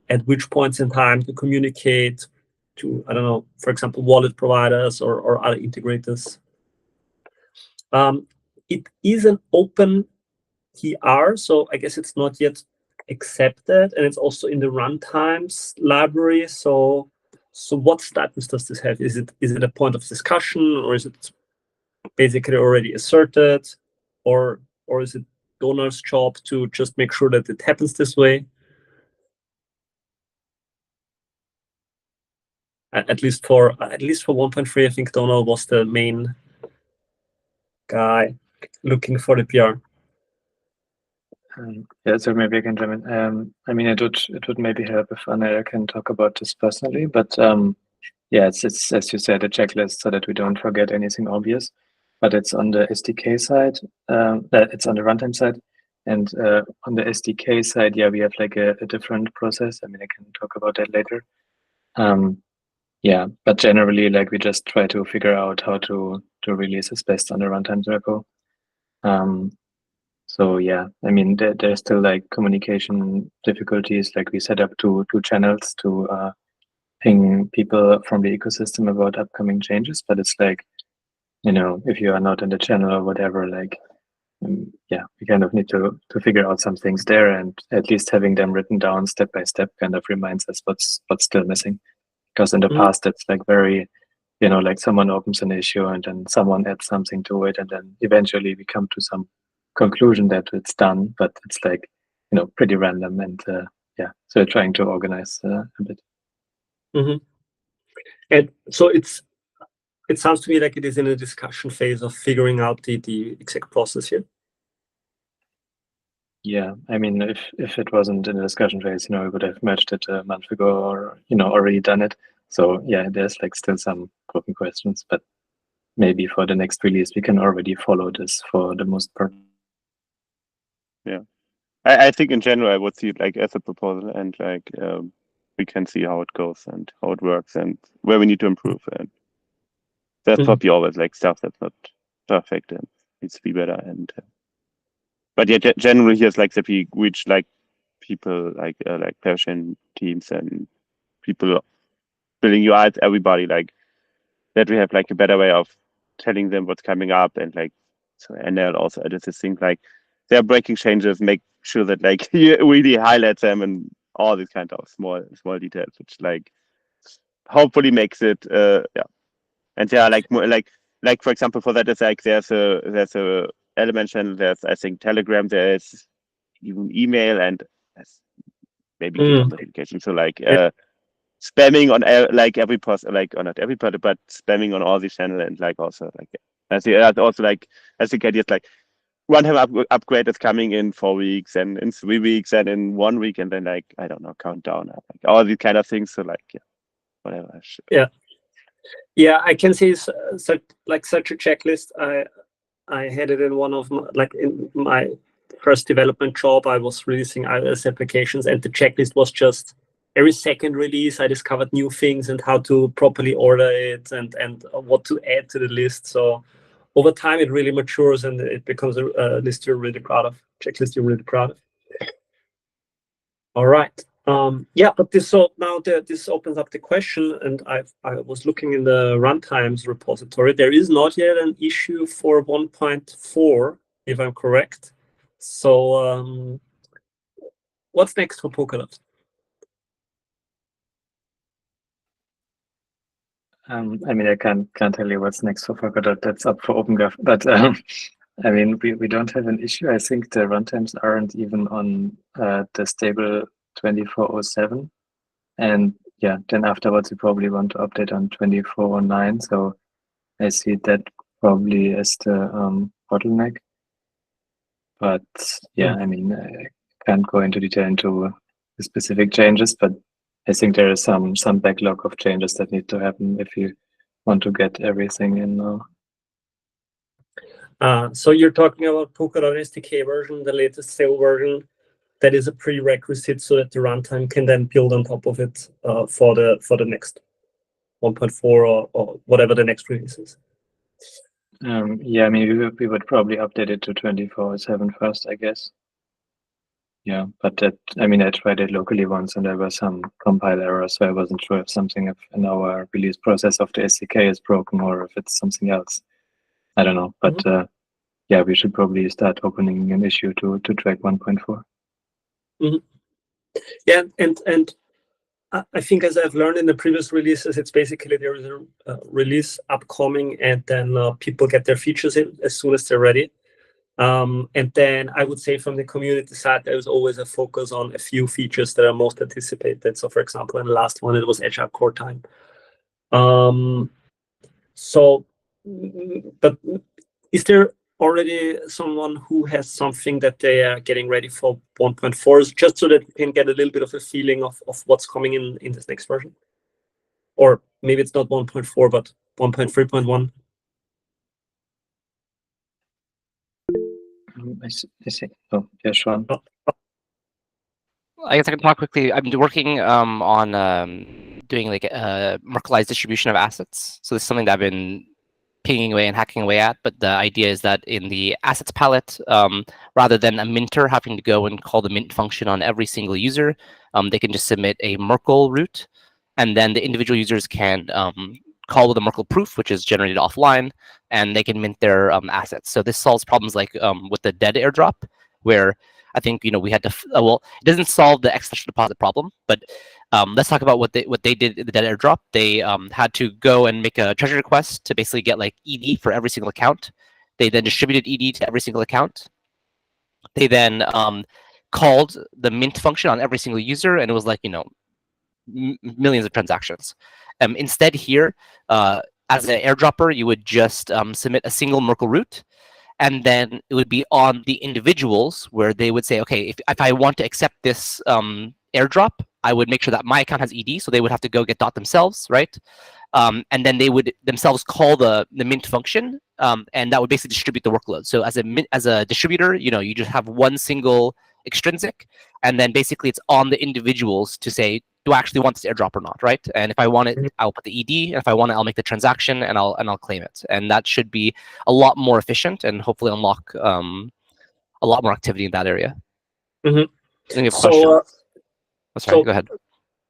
at which points in time to communicate to, I don't know, for example, wallet providers or other integrators. It is an open TR, so I guess it's not yet accepted, and it's also in the runtimes library. So what status does this have? Is it a point of discussion, or is it basically already asserted, or is it Donald's job to just make sure that it happens this way? At least for 1.3, I think Donald was the main guy looking for the PR. Yeah, so maybe I can jump in. I mean, it would maybe help if Anaya can talk about this personally, but yeah, it's as you said, a checklist so that we don't forget anything obvious. But it's on the SDK side. It's on the runtime side, and on the SDK side, yeah, we have like a different process. I mean, I can talk about that later. Yeah, but generally, like we just try to figure out how to release this best on the runtime repo. So yeah, I mean, there's still like communication difficulties. Like we set up two channels to ping people from the ecosystem about upcoming changes. But it's like, you know, if you are not in the channel or whatever, like, yeah, we kind of need to figure out some things there, and at least having them written down step by step kind of reminds us what's still missing. Because in the past, it's like very, you know, like someone opens an issue and then someone adds something to it, and then eventually we come to some conclusion that it's done, but it's like, you know, pretty random, and yeah, so trying to organize a bit. And so it sounds to me like it is in a discussion phase of figuring out the exact process here. Yeah, I mean, if it wasn't in the discussion phase, you know, we would have merged it a month ago, or, you know, already done it. So yeah, there's like still some open questions, but maybe for the next release we can already follow this for the most part. Yeah, I think in general I would see it like as a proposal, and like we can see how it goes and how it works and where we need to improve. And there's probably always like stuff that's not perfect and needs to be better. And but yeah, generally here's like that we reach like people like Persian teams and people building UIs, everybody, like that we have like a better way of telling them what's coming up, and like so NL also added this thing like they're breaking changes, make sure that like you really highlight them and all these kind of small details, which like hopefully makes it yeah. And there are like more like for example for that is like there's a element channel, there's I think Telegram, there's even email, and maybe GitHub notification. So like spamming on like every post, like or not every post, but spamming on all these channels, and like also like I see also like I think ideas like runtime upgrade is coming in 4 weeks and in 3 weeks and in 1 week, and then like I don't know, countdown, like all these kind of things. So like yeah, whatever. Yeah, I can see such a checklist. I had it in one of in my first development job. I was releasing iOS applications, and the checklist was just every second release I discovered new things and how to properly order it and what to add to the list. So over time it really matures and it becomes a list you're really proud of, checklist you're really proud of. All right. Yeah, but this opens up the question, and I was looking in the runtimes repository. There is not yet an issue for 1.4, if I'm correct. So what's next for Polkadot? I mean, I can't tell you what's next for Polkadot. That's up for OpenDev. But I mean, we don't have an issue. I think the runtimes aren't even on the stable 2407, and yeah, then afterwards we probably want to update on 2409. So I see that probably as the bottleneck. But yeah, I mean, I can't go into detail into the specific changes, but I think there is some backlog of changes that need to happen if you want to get everything in now. So you're talking about Polkadot SDK version, the latest stable version. that is a prerequisite so that the runtime can then build on top of it for the next 1.4 or whatever the next release is. Yeah, I mean, we would probably update it to 24/7 first, I guess. Yeah, but that, I mean, I tried it locally once and there were some compile errors, so I wasn't sure if something in our release process of the SDK is broken or if it's something else. I don't know, but yeah, we should probably start opening an issue to track 1.4. Yeah, and I think, as I've learned in the previous releases, it's basically there is a release upcoming, and then people get their features in as soon as they're ready. And then I would say from the community side, there's always a focus on a few features that are most anticipated. So, for example, in the last one, it was Agile Core Time. So, but is there already someone who has something that they are getting ready for 1.4, just so that we can get a little bit of a feeling of what's coming in this next version? Or maybe it's not 1.4, but 1.3.1? I see. Oh, yeah, Sean. I guess I can talk quickly. I'm working on doing like a Merkleized distribution of assets. So this is something that I've been pinging away and hacking away at. But the idea is that in the assets palette, rather than a minter having to go and call the mint function on every single user, they can just submit a Merkle root, and then the individual users can call with a Merkle proof, which is generated offline, and they can mint their assets. So this solves problems like with the dead airdrop, where I think we had to well, it doesn't solve the X deposit problem, but let's talk about what they did in the dead airdrop. They had to go and make a Treasury request to basically get like ED for every single account. They then distributed ED to every single account. They then called the mint function on every single user, and it was like millions of transactions. Instead here, as an airdropper, you would just submit a single Merkle root, and then it would be on the individuals where they would say, okay, if I want to accept this airdrop, I would make sure that my account has ED, so they would have to go get dot themselves, right? And then they would themselves call the mint function, and that would basically distribute the workload. So as a distributor, you just have one single extrinsic, and then basically it's on the individuals to say, do I actually want this airdrop or not, right? And if I want it, I'll put the ED, and if I want it, I'll make the transaction and I'll claim it. And that should be a lot more efficient and hopefully unlock a lot more activity in that area. So, sorry, go ahead.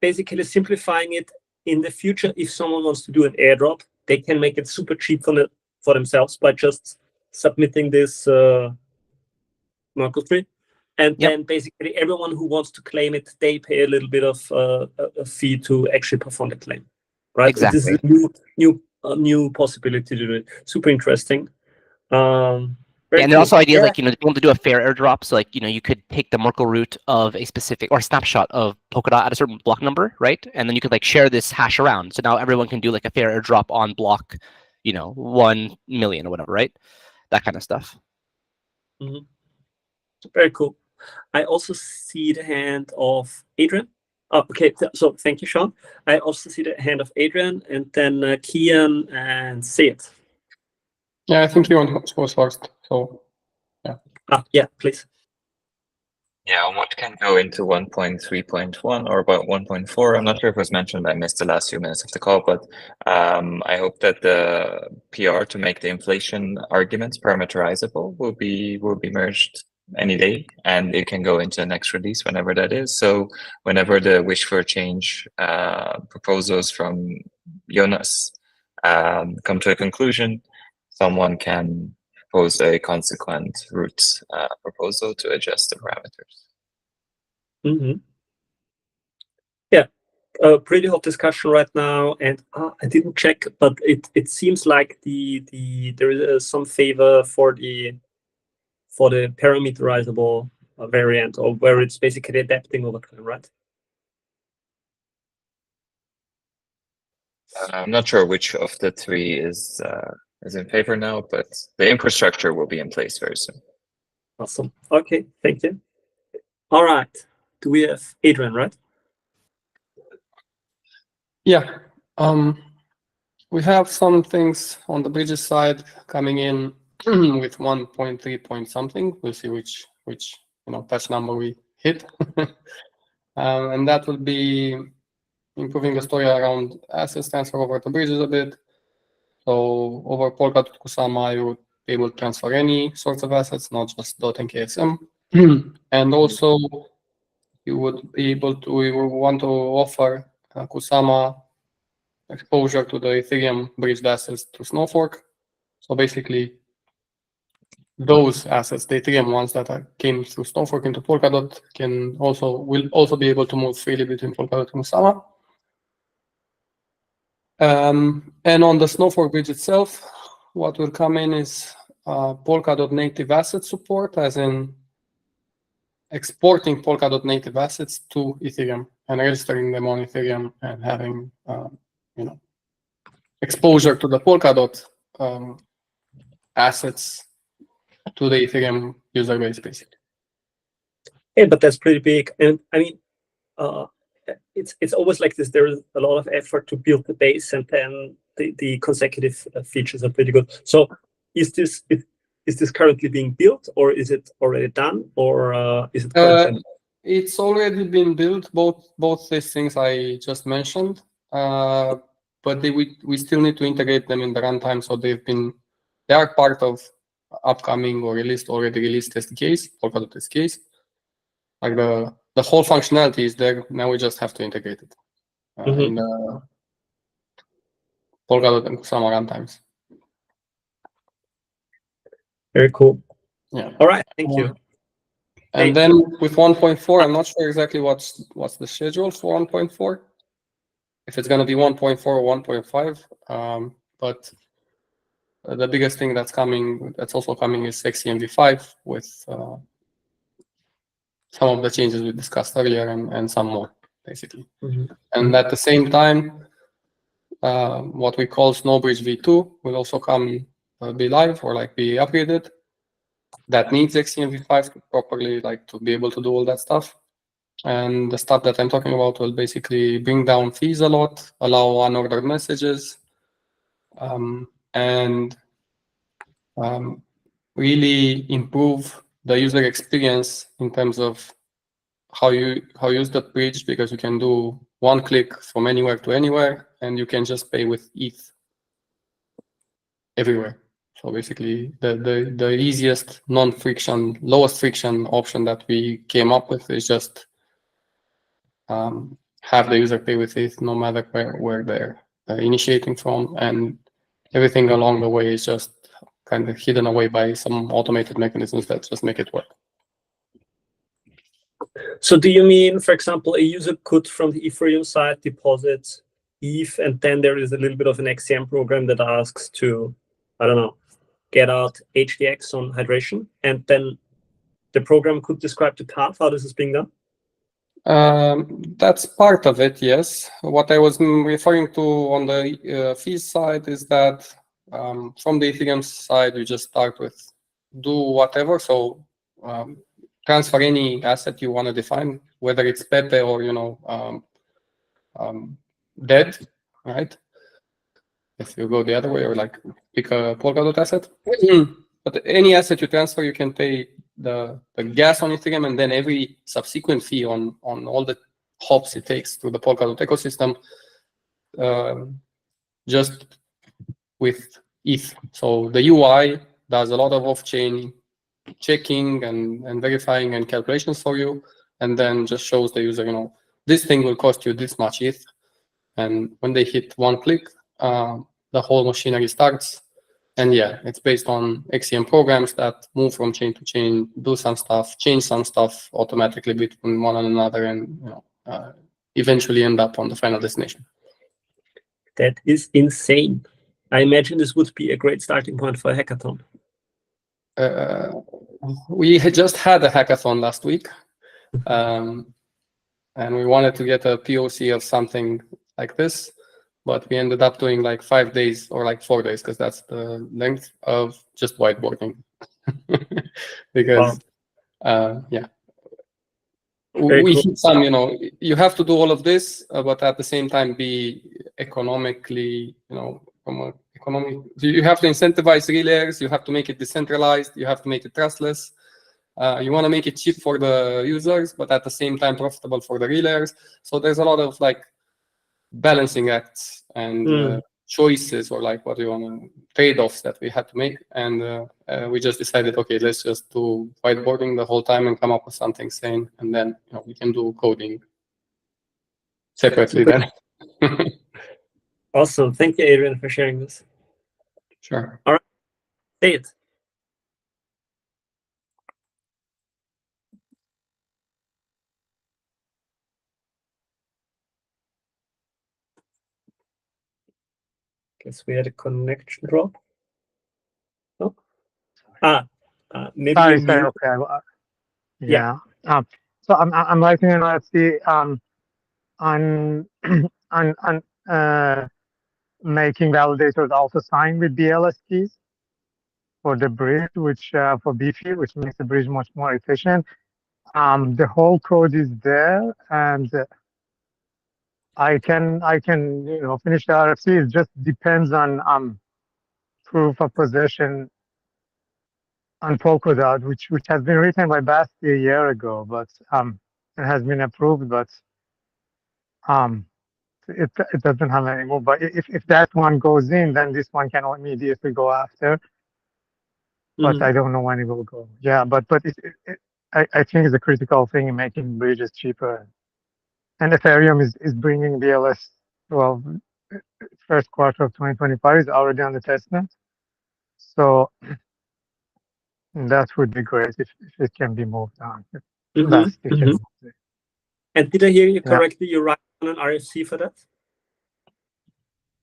Basically simplifying it, in the future, if someone wants to do an airdrop, they can make it super cheap for themselves by just submitting this Merkle tree. And then basically everyone who wants to claim it, they pay a little bit of a fee to actually perform the claim, right? Exactly. This is a new possibility to do it. Super interesting. And the also idea like, if you want to do a fair airdrop, so like, you could take the Merkle root of a specific or a snapshot of Polkadot at a certain block number, right? And then you could like share this hash around. So now everyone can do like a fair airdrop on block, 1 million or whatever, right? That kind of stuff. Very cool. I also see the hand of Adrian. Oh, okay. So thank you, Sean. I also see the hand of Adrian, and then Kian and Sayed. Yeah, I think Kian was first. So, yeah. Yeah, please. Yeah, what can go into 1.3.1 or about 1.4? I'm not sure if it was mentioned. I missed the last few minutes of the call, but I hope that the PR to make the inflation arguments parameterizable will be merged any day, and it can go into the next release whenever that is. So whenever the wish for change proposals from Jonas come to a conclusion, someone can propose a consequent root proposal to adjust the parameters. Yeah, pretty hot discussion right now, and I didn't check, but it seems like there is some favor for the parameterizable variant, or where it's basically adapting over time, right? I'm not sure which of the three is in favor now, but the infrastructure will be in place very soon. Awesome. Okay, thank you. All right. Do we have Adrian, right? Yeah. We have some things on the bridges side coming in with 1.3 point something. We'll see which patch number we hit. And that will be improving the story around assets transfer over the bridges a bit. So over Polkadot Kusama, you would be able to transfer any sorts of assets, not just DOT and KSM. And also, you would be able to, we would want to offer Kusama exposure to the Ethereum bridged assets to Snowfork. So basically, those assets, the Ethereum ones that came through Snowfork into Polkadot, will also be able to move freely between Polkadot and Kusama. And on the Snowfork bridge itself, what will come in is Polkadot native asset support, as in exporting Polkadot native assets to Ethereum and registering them on Ethereum and having exposure to the Polkadot assets to the Ethereum user base, basically. Yeah, but that's pretty big. And I mean, it's always like this. There is a lot of effort to build the base, and then the consecutive features are pretty good. So is this currently being built, or is it already done, or is it currently? It's already been built, both these things I just mentioned, but we still need to integrate them in the runtime. So they are part of upcoming or already released SDKs, Polkadot SDKs. Like the whole functionality is there. Now we just have to integrate it in the Polkadot and Kusama runtimes. Very cool. Yeah. All right. Thank you. And then with 1.4, I'm not sure exactly what's the schedule for 1.4. If it's going to be 1.4 or 1.5, but the biggest thing that's also coming is XCMV5 with some of the changes we discussed earlier and some more, basically. And at the same time, what we call Snowbridge V2 will also be live or be upgraded. That needs XCMV5 to properly to be able to do all that stuff. And the stuff that I'm talking about will basically bring down fees a lot, allow unordered messages, and really improve the user experience in terms of how you use the bridge, because you can do one click from anywhere to anywhere, and you can just pay with ETH everywhere. So basically, the easiest non-friction, lowest friction option that we came up with is just have the user pay with ETH no matter where they're initiating from, and everything along the way is just kind of hidden away by some automated mechanisms that just make it work. So do you mean, for example, a user could from the Ethereum side deposit ETH, and then there is a little bit of an XCM program that asks to, I don't know, get out HDX on hydration, and then the program could describe the path, how this is being done? That's part of it, yes. What I was referring to on the fees side is that from the Ethereum side, we just start with do whatever. So transfer any asset you want to define, whether it's Pepe or dead, right? If you go the other way, or pick a Polkadot asset. But any asset you transfer, you can pay the gas on Ethereum, and then every subsequent fee on all the hops it takes through the Polkadot ecosystem, just with ETH. So the UI does a lot of off-chain checking and verifying and calculations for you, and then just shows the user, this thing will cost you this much ETH. And when they hit one click, the whole machinery starts. And yeah, it's based on XCM programs that move from chain to chain, do some stuff, change some stuff automatically between one and another, and eventually end up on the final destination. That is insane. I imagine this would be a great starting point for a hackathon. We had just had a hackathon last week, and we wanted to get a POC of something like this, but we ended up doing 5 days or 4 days, because that's the length of just whiteboarding. Because yeah, we hit some, you have to do all of this, but at the same time be economically, from a economic, you have to incentivize relayers, you have to make it decentralized, you have to make it trustless, You want to make it cheap for the users, but at the same time profitable for the relayers. So there's a lot of like balancing acts and choices, or like what do you want to trade-offs that we had to make. And we just decided, okay, let's just do whiteboarding the whole time and come up with something sane, and then we can do coding separately then. Awesome. Thank you, Adrian, for sharing this. Sure. All right. Say it. Guess we had a connection drop. Oh. Maybe Sorry, you mute. okay. Yeah. So I'm writing an RFC on making validators also sign with BLS keys for the bridge, which for Beefy, which makes the bridge much more efficient. The whole code is there, and I can finish the RFC. It just depends on proof of possession on Polkadot, which has been written by Basti a year ago, but it has been approved, but it doesn't have any more. But if that one goes in, then this one can immediately go after. But I don't know when it will go. Yeah, but I think it's a critical thing in making bridges cheaper. And Ethereum is bringing BLS. Well, first quarter of 2025 is already on the testnet. So that would be great if it can be moved on. And did I hear you correctly? You write on an RFC for that?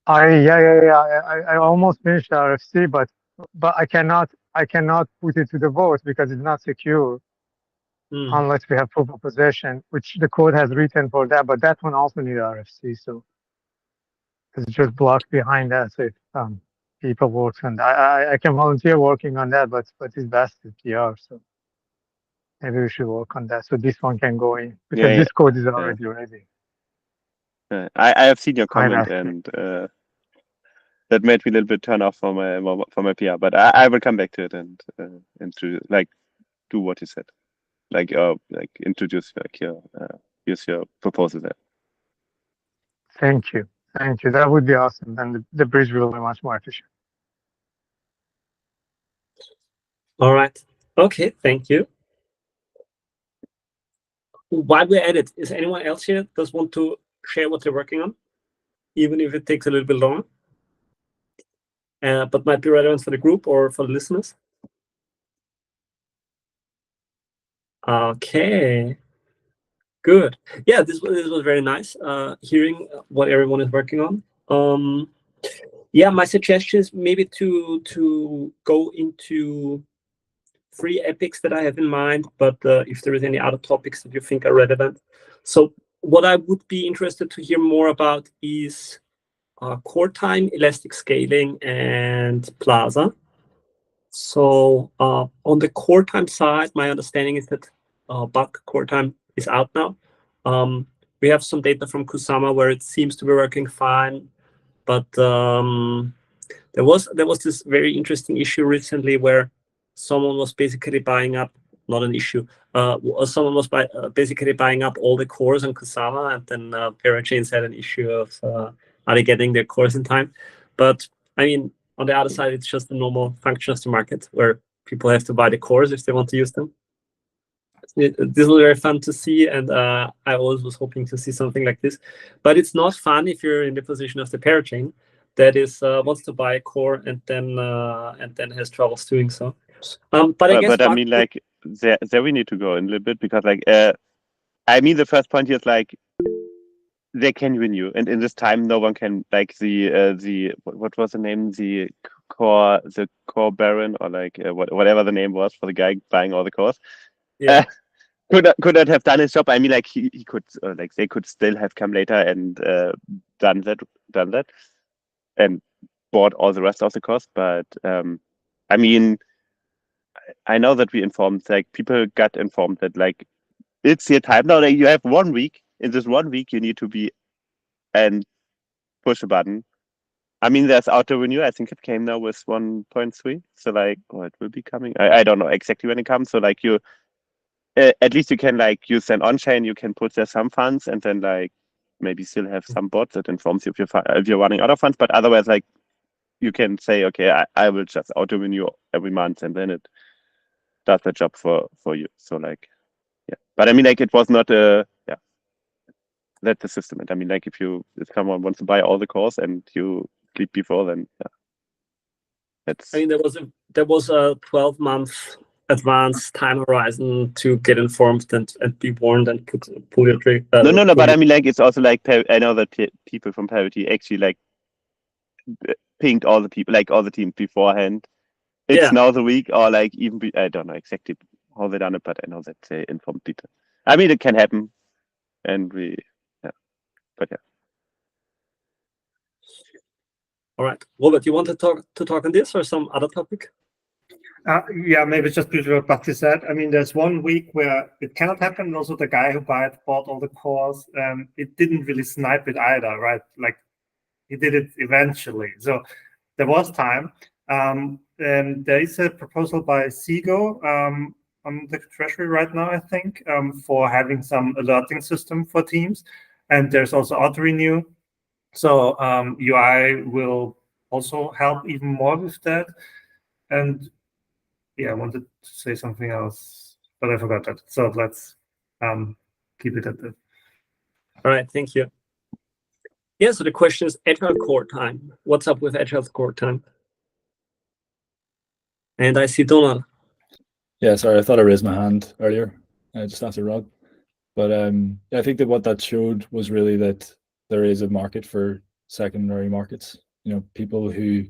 I almost finished the RFC, but I cannot put it to the vote because it's not secure unless we have proof of possession, which the code has written for that. But that one also needs RFC, so it's just blocked behind that. So if people work on that, I can volunteer working on that, but it's best to PR. So maybe we should work on that so this one can go in because this code is already ready. I have seen your comment and that made me a little bit turn off from my PR, but I will come back to it and to like do what you said, like introduce your proposal there. Thank you. That would be awesome. Then the bridge will be much more efficient. All right. Okay. Thank you. While we're at it, is anyone else here that does want to share what they're working on, even if it takes a little bit longer, but might be relevant for the group or for the listeners? Okay. Good. Yeah, this was very nice. Hearing what everyone is working on. Yeah, my suggestion is maybe to go into 3 epics that I have in mind, but if there is any other topics that you think are relevant. So what I would be interested to hear more about is core time, elastic scaling, and Plaza. So on the core time side, my understanding is that bulk core time is out now. We have some data from Kusama where it seems to be working fine, but there was this very interesting issue recently where someone was basically buying up, not an issue, someone was basically buying up all the cores on Kusama, and then Parachains had an issue of are they getting their cores in time? But I mean, on the other side, it's just a normal function of the market where people have to buy the cores if they want to use them. This was very fun to see, and I always was hoping to see something like this. But it's not fun if you're in the position of the parachain that is wants to buy a core and then has troubles doing so. But I mean, like there we need to go in a little bit because, like, I mean, the first point here is like they can win you, and in this time, no one can, like the what was the name, the core baron, or like whatever the name was for the guy buying all the cores. Yeah. Could not have done his job. I mean, like he could, like they could still have come later and done that, and bought all the rest of the cores. But I mean, I know that we informed, like people got informed that like it's your time now. Like, you have 1 week. In this 1 week, you need to be and push a button I mean, there's auto renew. I think it came now with 1.3. So like, it will be coming. I don't know exactly when it comes. So like you, at least you can like use an on-chain. You can put there some funds and then like maybe still have some bot that informs you if you're running out of funds. But otherwise, like you can say, okay, I will just auto renew every month, and then it does the job for you. So like, yeah. But I mean, like it was not that's the system. And I mean, like if someone wants to buy all the cores and you sleep before, then yeah. That's. I mean, there was a 12-month advance time horizon to get informed and be warned and pull your trigger. No. But I mean, like it's also like I know that people from Parity actually like pinged all the people, like all the teams beforehand. It's now the week, or like even I don't know exactly how they done it, but I know that they informed people. I mean, it can happen, and but yeah. All right, Robert, you want to talk on this or some other topic? Yeah, maybe just to what Basti said. I mean, there's 1 week where it cannot happen. Also, the guy who bought all the cores, it didn't really snipe it either, right? Like he did it eventually. So there was time. And there is a proposal by Seago on the Treasury right now, I think, for having some alerting system for teams. And there's also auto renew. So UI will also help even more with that. And yeah, I wanted to say something else, but I forgot that. So let's keep it at that. All right, thank you. Yeah, so the question is Agile Core time. What's up with Agile Core time? And I see Donald. Yeah, sorry, I thought I raised my hand earlier, just after Rob. But I think that what that showed was really that there is a market for secondary markets. You know, people who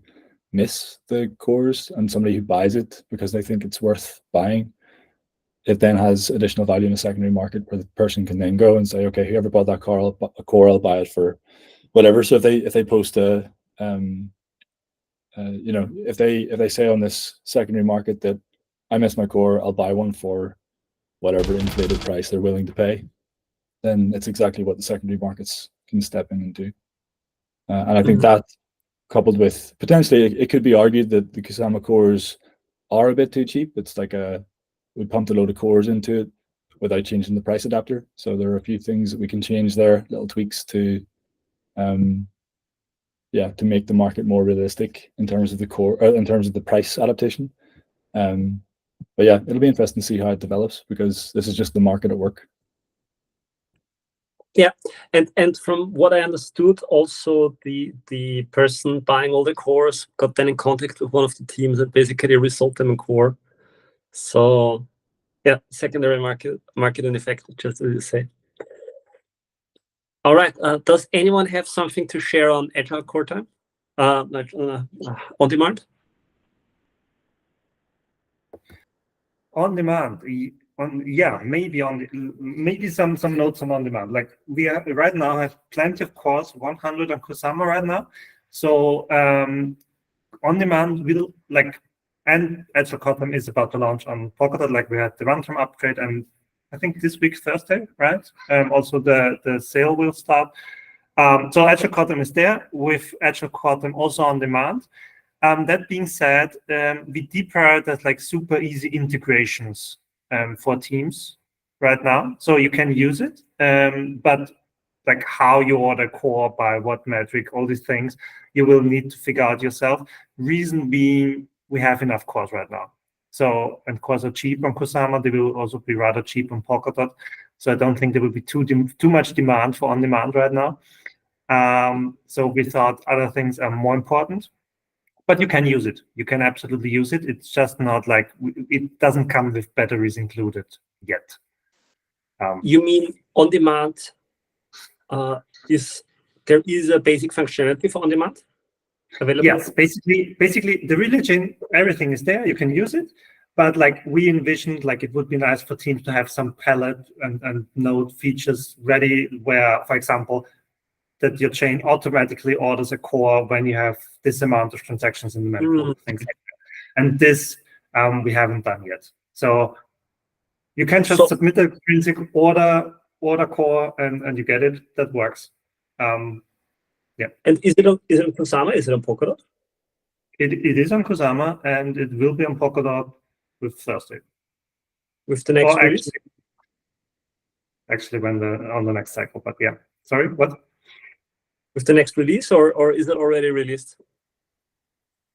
miss the cores and somebody who buys it because they think it's worth buying. It then has additional value in a secondary market where the person can then go and say, okay, whoever bought that core, I'll buy it for whatever. So if they post a, you know, if they say on this secondary market that I miss my core, I'll buy one for whatever inflated price they're willing to pay, then it's exactly what the secondary markets can step in and do. And I think that, coupled with potentially, it could be argued that the Kusama cores are a bit too cheap. It's like we pumped a load of cores into it without changing the price adapter. So there are a few things that we can change there, little tweaks to, to make the market more realistic in terms of the core, in terms of the price adaptation. But yeah, it'll be interesting to see how it develops because this is just the market at work. Yeah, and from what I understood, also the person buying all the cores got then in contact with one of the teams that basically resold them a core. So yeah, secondary market in effect, just as you say. All right, does anyone have something to share on Agile Core time? On demand? On demand, maybe some notes on demand. Like we right now have plenty of cores, 100 on Kusama right now. So on demand will and Agile Core is about to launch on Polkadot. Like we had the runtime upgrade, and I think this week Thursday, right? Also the sale will start. So Agile Core is there with Agile Core also on demand. That being said, we deprioritize like super easy integrations for teams right now. So you can use it, but like how you order core, by what metric, all these things, you will need to figure out yourself. Reason being, we have enough cores right now. So, and cores are cheap on Kusama. They will also be rather cheap on Polkadot. So I don't think there will be too much demand for on-demand right now. So we thought other things are more important. But you can use it. You can absolutely use it. It's just not like it doesn't come with batteries included yet. You mean on demand? There is a basic functionality for on demand available? Yes, basically the relay chain, everything is there. You can use it, but like we envisioned, like it would be nice for teams to have some palette and node features ready, where, for example, that your chain automatically orders a core when you have this amount of transactions in the mempool, things like that. And this we haven't done yet. So you can just submit a basic order core and you get it. That works. Yeah. And is it on Kusama? Is it on Polkadot? It is on Kusama, and it will be on Polkadot with Thursday. With the next release? Actually, on the next cycle, but yeah. Sorry, what? With the next release, or is it already released?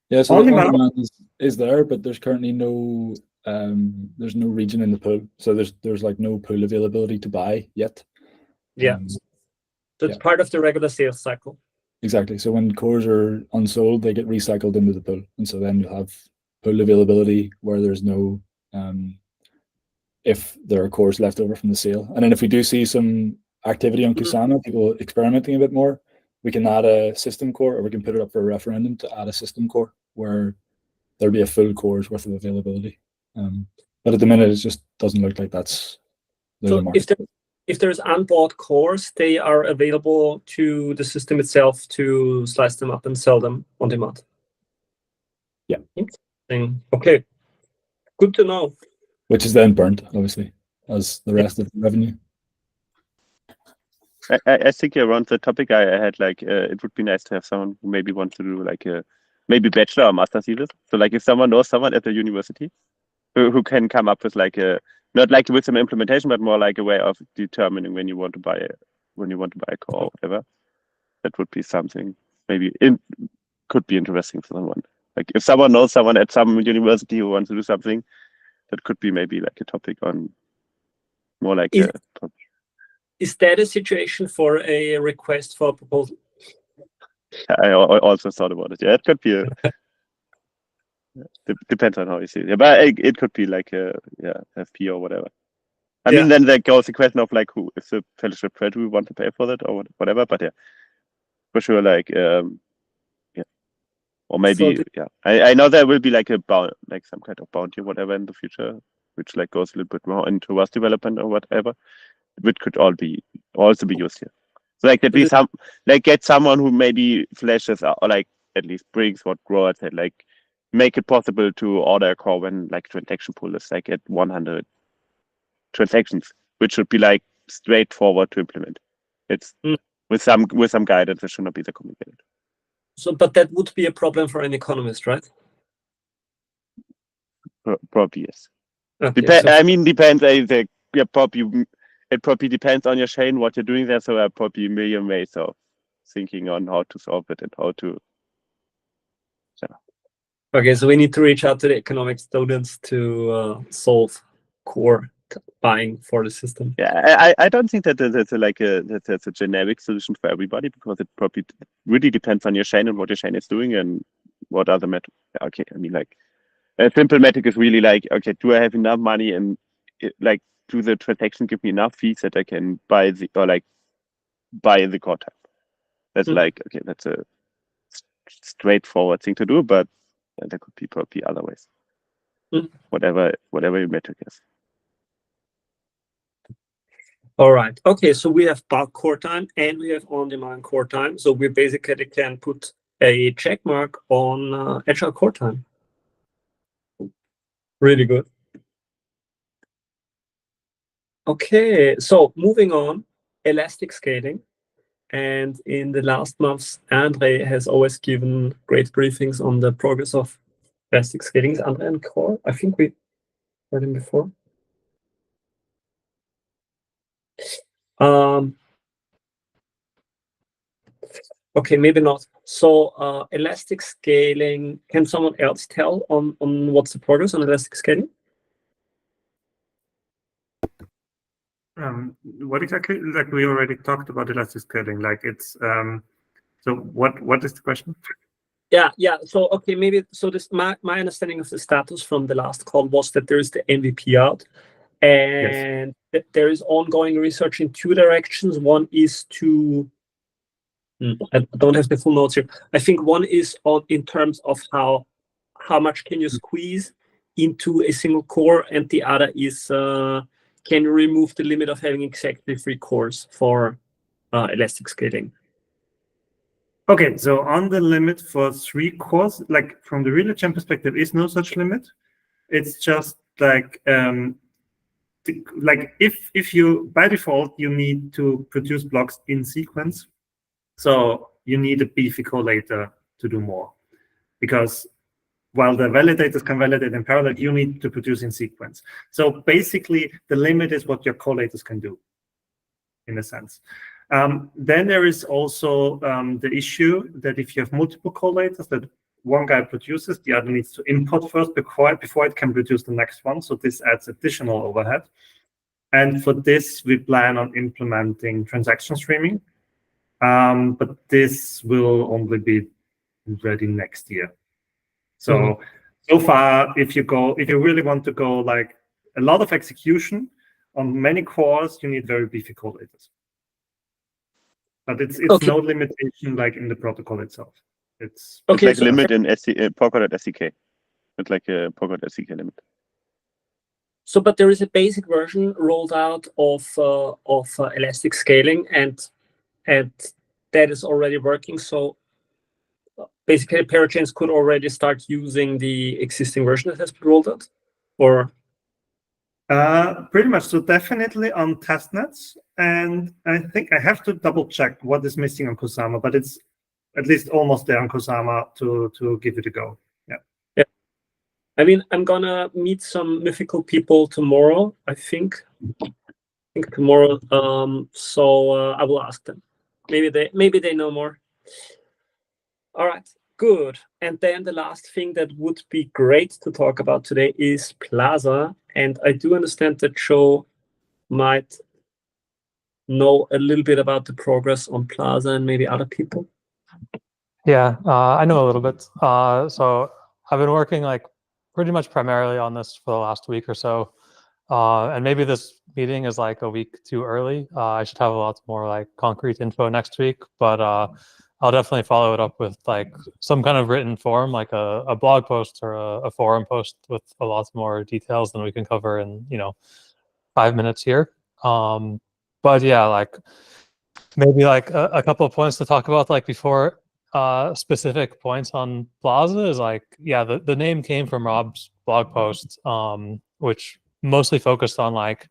Yeah, so On the demand. on-demand is there, but there's currently no there's no region in the pool, so there's like no pool availability to buy yet. Yeah, so it's part of the regular sales cycle. Exactly. So when cores are unsold, they get recycled into the pool, and so then you'll have pool availability where there's no if there are cores left over from the sale. And then if we do see some activity on Kusama, people experimenting a bit more, we can add a system core, or we can put it up for a referendum to add a system core where there'll be a full core's worth of availability. But at the minute, it just doesn't look like that's so if there's unbought cores, they are available to the system itself to slice them up and sell them on demand. Yeah. Interesting. Okay. Good to know. Which is then burnt, obviously, as the rest of the revenue. I think around the topic I had, like, it would be nice to have someone who maybe wants to do like a maybe bachelor or master's thesis. So like if someone knows someone at the university who can come up with like a, not like with some implementation, but more like a way of determining when you want to buy a core or whatever, that would be something maybe could be interesting for someone. Like if someone knows someone at some university who wants to do something, that could be maybe like a topic on more like is that a situation for a request for a proposal? I also thought about it. Yeah, it could be depends on how you see it. Yeah, but it could be like a FP or whatever. I mean, then there goes the question of like who, if the fellowship Treasury want to pay for that or whatever. But yeah, for sure, like or maybe I know there will be like like some kind of bounty or whatever in the future, which like goes a little bit more into Rust development or whatever, which could also be used here. So like that we get someone who maybe flashes out, or like at least brings what Grower said, like make it possible to order a core when like transaction pool is like at 100 transactions, which should be like straightforward to implement. It's with some guidance, it should not be that complicated. So, but that would be a problem for an economist, right? Probably yes. Okay, I mean, depends. It probably depends on your chain, what you're doing there. So there are probably a million ways of thinking on how to solve it and how to. Okay, so we need to reach out to the economic students to solve core buying for the system. Yeah, I don't think that that's a generic solution for everybody, because it probably really depends on your chain and what your chain is doing and what other metrics. Okay, I mean, like a simple metric is really like, okay, do I have enough money, and like do the transaction give me enough fees that I can buy the core type? That's like, okay, that's a straightforward thing to do, but there could be probably other ways. Whatever your metric is. All right. Okay, so we have bulk core time and we have on-demand core time. So we basically can put a check mark on agile core time. Really good. Okay, so moving on, elastic scaling. And in the last months, Andre has always given great briefings on the progress of elastic scaling. Is Andre and core? I think we heard him before. Okay, maybe not. So elastic scaling, can someone else tell on what's the progress on elastic scaling? What exactly? Like we already talked about elastic scaling. Like it's so what is the question? Yeah. So okay, maybe so. This my understanding of the status from the last call was that there is the MVP out, and there is ongoing research in two directions. One is to I don't have the full notes here. I think one is in terms of how much can you squeeze into a single core, and the other is can you remove the limit of having exactly 3 cores for elastic scaling? Okay, so on the limit for 3 cores, like from the real chain perspective, is no such limit. It's just like if you by default you need to produce blocks in sequence. So you need a beefy collator to do more. Because while the validators can validate in parallel, you need to produce in sequence. So basically, the limit is what your collators can do, in a sense. Then there is also the issue that if you have multiple collators, that one guy produces, the other needs to import first before it can produce the next one. So this adds additional overhead. And for this, we plan on implementing transaction streaming. But this will only be ready next year. So so far, if you really want to go like a lot of execution on many cores, you need very beefy collators. But it's no limitation like in the protocol itself. It's like a limit in Polkadot SDK. It's like a Polkadot SDK limit. So, but there is a basic version rolled out of elastic scaling, and that is already working. So basically, parachains could already start using the existing version that has been rolled out, or pretty much. So definitely on testnets, and I think I have to double check what is missing on Kusama, but it's at least almost there on Kusama to give it a go. Yeah. Yeah. I mean, I'm gonna meet some mythical people tomorrow. I think tomorrow. So I will ask them. Maybe they know more. All right. Good. And then the last thing that would be great to talk about today is Plaza. And I do understand that Joe might know a little bit about the progress on Plaza and maybe other people. Yeah, I know a little bit. So I've been working like pretty much primarily on this for the last week or so. And maybe this meeting is like a week too early. I should have a lot more like concrete info next week, but I'll definitely follow it up with like some kind of written form, like a blog post or a forum post with a lot more details than we can cover in 5 minutes here. But yeah, like maybe like a couple of points to talk about like before specific points on Plaza is like, yeah, the name came from Rob's blog post, which mostly focused on like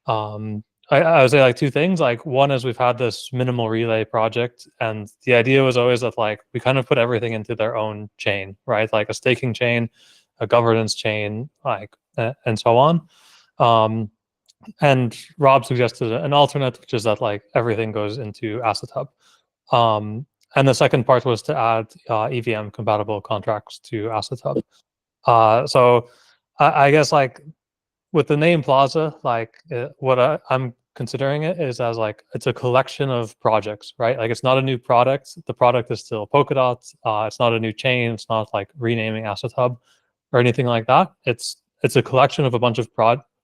I would say like two things. Like one is we've had this minimal relay project, and the idea was always that like we kind of put everything into their own chain, right? Like a staking chain, a governance chain, like and so on. And Rob suggested an alternate, which is that like everything goes into Asset Hub. And the second part was to add EVM compatible contracts to Asset Hub. So I guess like with the name Plaza, like what I'm considering it is as like it's a collection of projects, right? Like it's not a new product. The product is still Polkadot. It's not a new chain. It's not like renaming Asset Hub or anything like that. It's a collection of a bunch of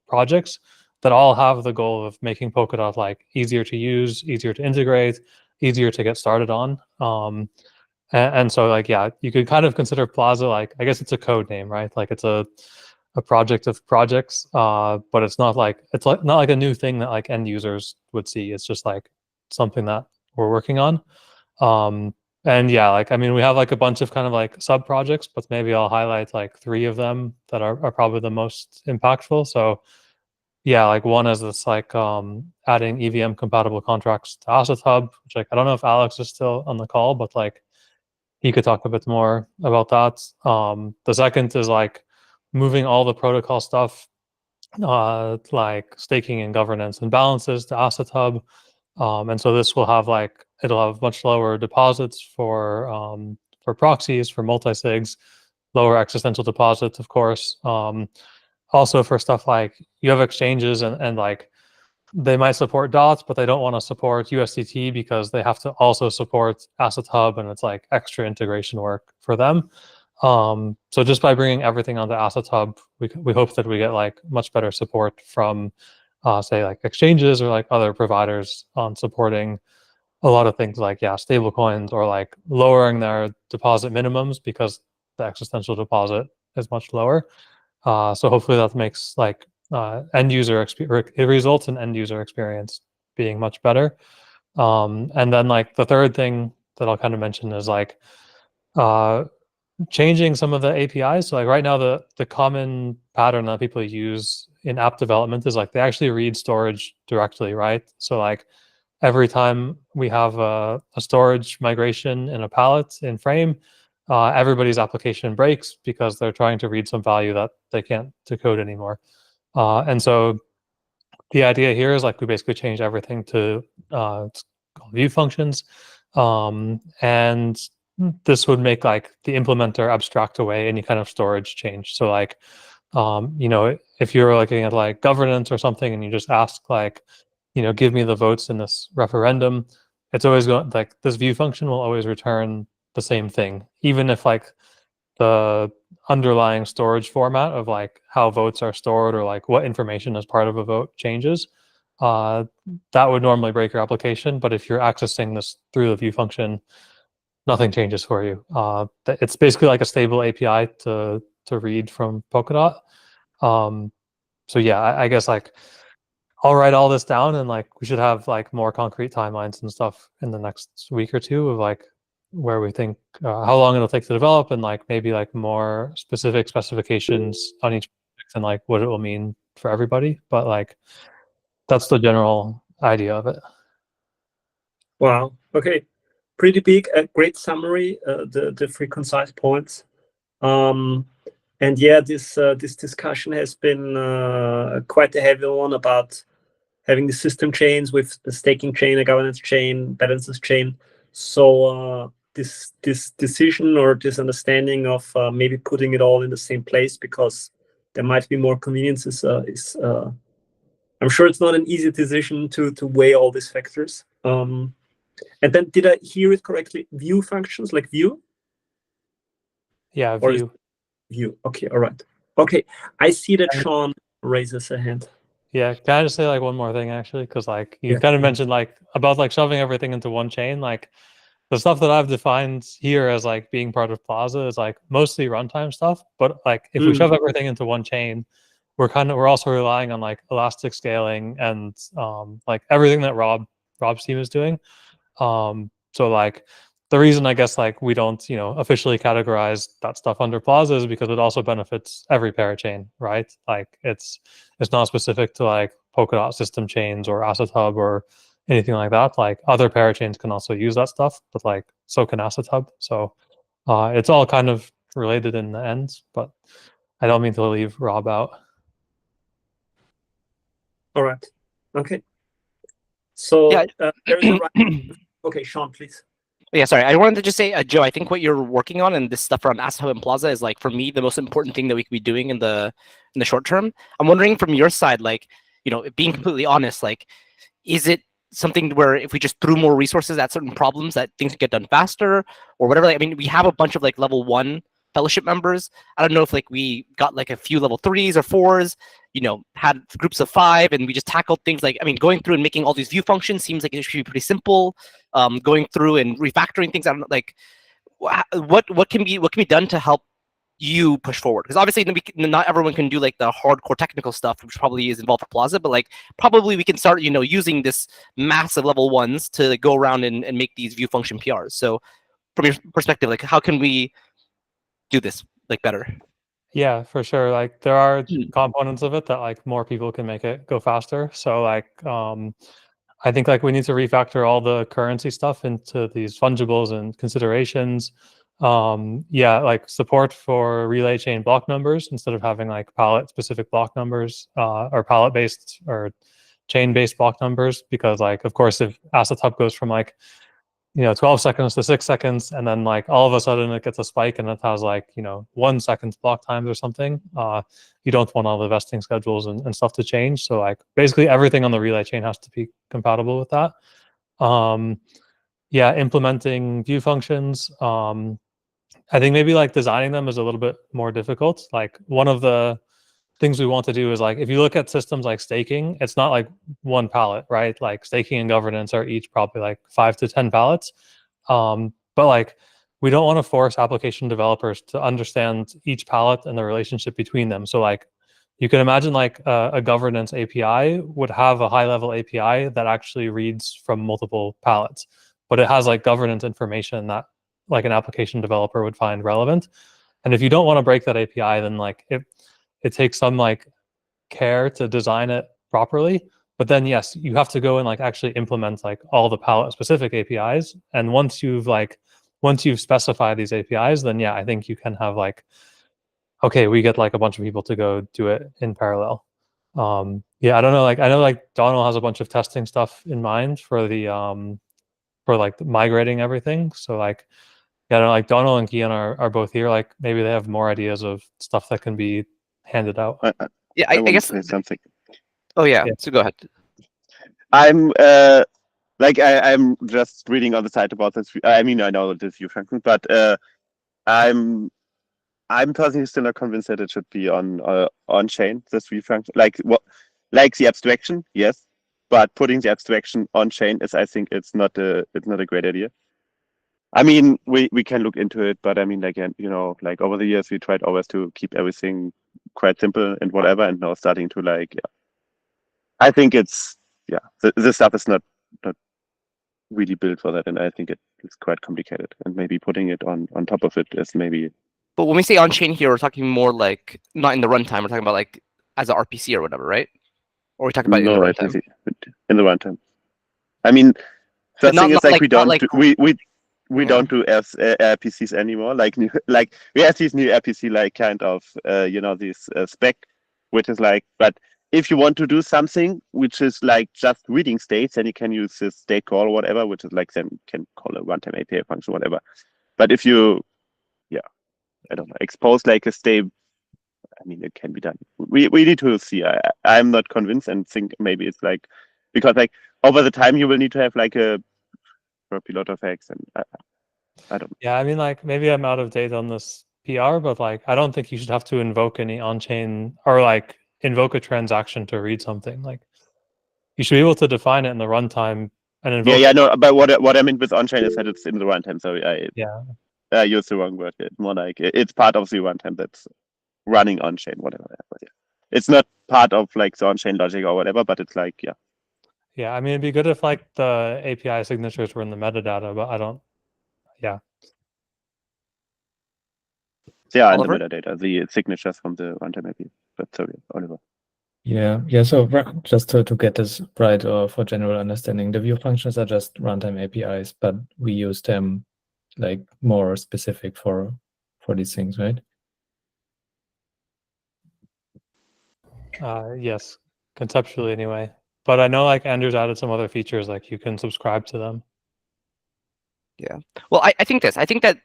projects that all have the goal of making Polkadot like easier to use, easier to integrate, easier to get started on. And so like, yeah, you could kind of consider Plaza like, I guess it's a code name, right? Like it's a project of projects, but it's not like not like a new thing that like end users would see. It's just like something that we're working on. And yeah, like I mean, we have like a bunch of kind of like sub projects, but maybe I'll highlight like 3 of them that are probably the most impactful. So yeah, like one is this like adding EVM compatible contracts to Asset Hub, which like I don't know if Alex is still on the call, but like he could talk a bit more about that. The second is like moving all the protocol stuff, like staking and governance and balances to Asset Hub. And so this will have like, it'll have much lower deposits for proxies, for multi-sigs, lower existential deposits, of course. Also for stuff like you have exchanges and like they might support DOTs, but they don't want to support USDT because they have to also support Asset Hub, and it's like extra integration work for them. So just by bringing everything onto Asset Hub, we hope that we get like much better support from say like exchanges or like other providers on supporting a lot of things like, yeah, stable coins or like lowering their deposit minimums because the existential deposit is much lower. So hopefully that makes like end user experience, it results in end user experience being much better. And then like the third thing that I'll kind of mention is like changing some of the APIs. So like right now, the common pattern that people use in app development is like they actually read storage directly, right? So like every time we have a storage migration in a pallet in Frame, everybody's application breaks because they're trying to read some value that they can't decode anymore. And so the idea here is like we basically change everything to it's called view functions. And this would make like the implementer abstract away any kind of storage change. So like, you know, if you're looking at like governance or something and you just ask like, you know, give me the votes in this referendum, it's always going like this view function will always return the same thing, even if like the underlying storage format of like how votes are stored or like what information is part of a vote changes. That would normally break your application, but if you're accessing this through the view function, nothing changes for you. It's basically like a stable API to read from Polkadot. So yeah, I guess like I'll write all this down and like we should have like more concrete timelines and stuff in the next week or two of like where we think how long it'll take to develop and like maybe like more specific specifications on each project and like what it will mean for everybody. But like that's the general idea of it. Wow. Okay. Pretty big. A great summary. The three concise points. And yeah, this discussion has been quite a heavy one about having the system chains with the staking chain, a governance chain, balances chain. So this decision or this understanding of maybe putting it all in the same place because there might be more conveniences is I'm sure it's not an easy decision to weigh all these factors. And then did I hear it correctly? View functions like view? Yeah, Or view. View. Okay, all right. Okay, I see that Sean raises a hand. Yeah, can I just say like one more thing actually? Because like you Yeah. kind of mentioned like about like shoving everything into one chain. Like the stuff that I've defined here as like being part of Plaza is like mostly runtime stuff. But like if we shove everything into one chain, we're also relying on like elastic scaling and like everything that Rob's team is doing. So like the reason I guess like we don't, you know, officially categorize that stuff under Plaza is because it also benefits every parachain, right? Like it's not specific to like Polkadot system chains or Asset Hub or anything like that. Like other parachains can also use that stuff, but like so can Asset Hub. So it's all kind of related in the end, but I don't mean to leave Rob out. All right. Okay. So Yeah. there's a right. Okay, Sean, please. Yeah, sorry. I wanted to just say, Joe, I think what you're working on and this stuff around Asset Hub and Plaza is like for me the most important thing that we could be doing in the short term. I'm wondering from your side, like, you know, being completely honest, like, is it something where if we just threw more resources at certain problems that things get done faster or whatever? Like, I mean, we have a bunch of like level 1 fellowship members. I don't know if like we got like a few level 3s or 4s, you know, had groups of 5 and we just tackled things like, I mean, going through and making all these view functions seems like it should be pretty simple. Going through and refactoring things, I don't know, like what can be done to help you push forward? Because obviously not everyone can do like the hardcore technical stuff, which probably is involved for Plaza, but like probably we can start, you know, using this massive level 1s to go around and make these view function PRs. So from your perspective, like how can we do this like better? Yeah, for sure. Like there are components of it that like more people can make it go faster. So like I think like we need to refactor all the currency stuff into these fungibles and considerations. Yeah, like support for relay chain block numbers instead of having like pallet specific block numbers or pallet based or chain based block numbers, because like of course if Asset Hub goes from like, you know, 12 seconds to 6 seconds, and then like all of a sudden it gets a spike and it has like, you know, 1 second block times or something. You don't want all the vesting schedules and stuff to change. So like basically everything on the relay chain has to be compatible with that. Yeah, implementing view functions. I think maybe like designing them is a little bit more difficult. Like one of the things we want to do is like, if you look at systems like staking, it's not like one pallet, right? Like staking and governance are each probably like 5 to 10 pallets. But like, we don't want to force application developers to understand each pallet and the relationship between them. So like, you can imagine like a governance API would have a high level API that actually reads from multiple pallets, but it has like governance information that like an application developer would find relevant. And if you don't want to break that API, then like it takes some like care to design it properly. But then yes, you have to go and like actually implement like all the palette specific APIs. And once you've specified these APIs, then yeah, I think you can have like, okay, we get like a bunch of people to go do it in parallel. Yeah, I don't know. Like I know like Donald has a bunch of testing stuff in mind for the for like migrating everything. So like, yeah, I don't know, like Donald and Kian are both here. Like maybe they have more ideas of stuff that can be handed out. Yeah, I I want guess. to say something. Oh yeah. Yeah. So go ahead. I'm I'm just reading on the site about this. I mean, I know this view function, but I'm personally still not convinced that it should be on chain. This view function, like the abstraction, yes, but putting the abstraction on chain is, I think, it's not a great idea. I mean, we can look into it, but I mean, like, you know, like over the years we tried always to keep everything quite simple and whatever, and now starting to like, yeah, I think it's this stuff is not really built for that, and I think it's quite complicated, and maybe putting it on top of it is maybe. But when we say on chain here, we're talking more like not in the runtime. We're talking about like as an RPC or whatever, right? Or we talking about in the runtime. In the runtime. I mean, first thing is like we don't don't do RPCs anymore. Like we have these new RPC like kind of this spec, which is like, but if you want to do something which is like just reading states, then you can use this state call or whatever, which is like then can call a runtime API function, whatever. But if you, I don't know, expose like a state, I mean, it can be done. We need to see. I'm not convinced, and think maybe it's like, because like over the time you will need to have like a lot of hacks, and I don't know. Yeah, I mean, like maybe I'm out of date on this PR, but like I don't think you should have to invoke any on-chain or like invoke a transaction to read something. Like you should be able to define it in the runtime and invoke. Yeah, no. But what I mean with on-chain is that it's in the runtime. So I used the wrong word. It's more like it's part of the runtime that's running on-chain, whatever. But yeah, it's not part of like the on-chain logic or whatever. But it's like Yeah, I mean, it'd be good if like the API signatures were in the metadata, but I don't. Yeah. Yeah, in the metadata, the signatures from the runtime API. But sorry, Oliver. Yeah. So just to get this right, or for general understanding, the view functions are just runtime APIs, but we use them like more specific for these things, right? Yes, conceptually anyway. But I know like Andrew's added some other features, like you can subscribe to them. Yeah. Well, I think that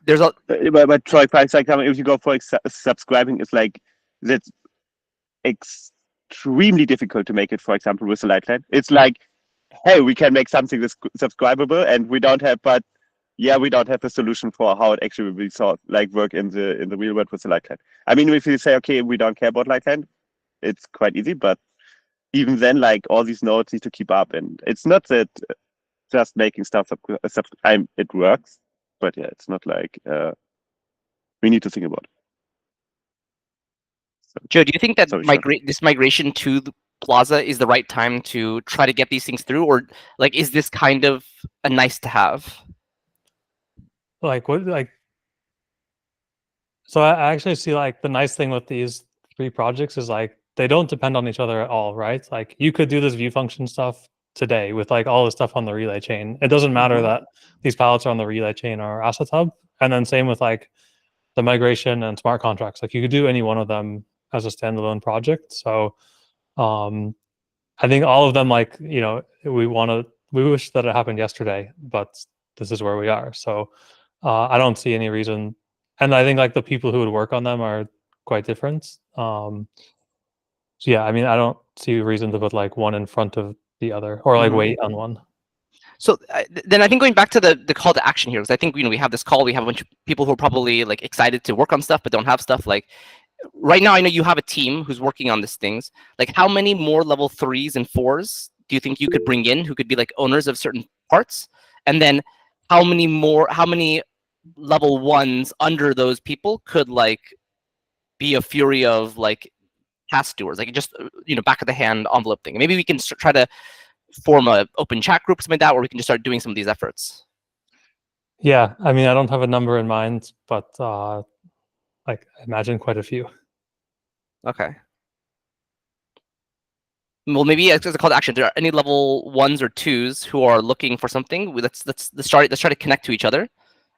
there's a. But Troy, for example, if you go for subscribing, it's like that's extremely difficult to make it. For example, with the Lightline, it's like, hey, we can make something that's subscribable, and we don't have, we don't have a solution for how it actually will be work in the real world with the Lightline. I mean, if you say, okay, we don't care about Lightline, it's quite easy, but even then, like all these nodes need to keep up, and it's not that just making stuff it works, but yeah, it's not like we need to think about it. So, Joe, do you think that this migration to the Plaza is the right time to try to get these things through, or like is this kind of a nice to have? Like what? Like, so I actually see like the nice thing with these 3 projects is like they don't depend on each other at all, right? Like you could do this view function stuff today with like all the stuff on the relay chain. It doesn't matter that these palettes are on the relay chain or asset hub. And then same with like the migration and smart contracts. Like you could do any one of them as a standalone project. So I think all of them, like, we wish that it happened yesterday, but this is where we are. So I don't see any reason. And I think like the people who would work on them are quite different. So yeah, I mean, I don't see a reason to put like one in front of the other or like wait on one. So then I think going back to the call to action here, because I think we have this call, we have a bunch of people who are probably like excited to work on stuff but don't have stuff. Like right now, I know you have a team who's working on these things. Like how many more level 3s and 4s do you think you could bring in who could be like owners of certain parts? And then how many level 1s under those people could like be a fury of like task doers, like just back of the hand envelope thing? Maybe we can try to form a open chat group, something like that, where we can just start doing some of these efforts. Yeah, I mean, I don't have a number in mind, but like I imagine quite a few. Okay. Well, maybe as a call to action, there are any level 1s or 2s who are looking for something. Let's try to connect to each other,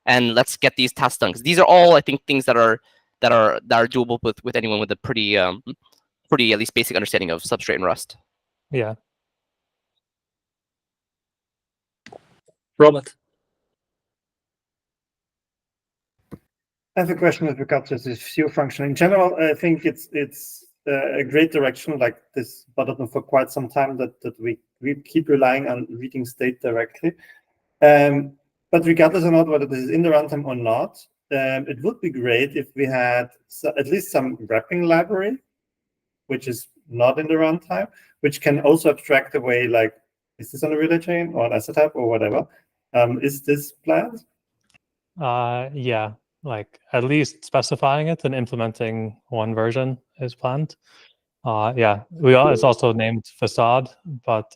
and let's get these tasks done. Because these are all, I think, things that are doable with anyone with a pretty at least basic understanding of Substrate and Rust. Yeah. Robert. I have a question with regard to this view function. In general, I think it's a great direction, like this button for quite some time, that we keep relying on reading state directly. But regardless of not whether this is in the runtime or not, it would be great if we had at least some wrapping library, which is not in the runtime, which can also abstract away, like, is this on a relay chain or an asset type or whatever? Is this planned? Yeah, like at least specifying it and implementing one version is planned. Yeah, it's also named Facade, but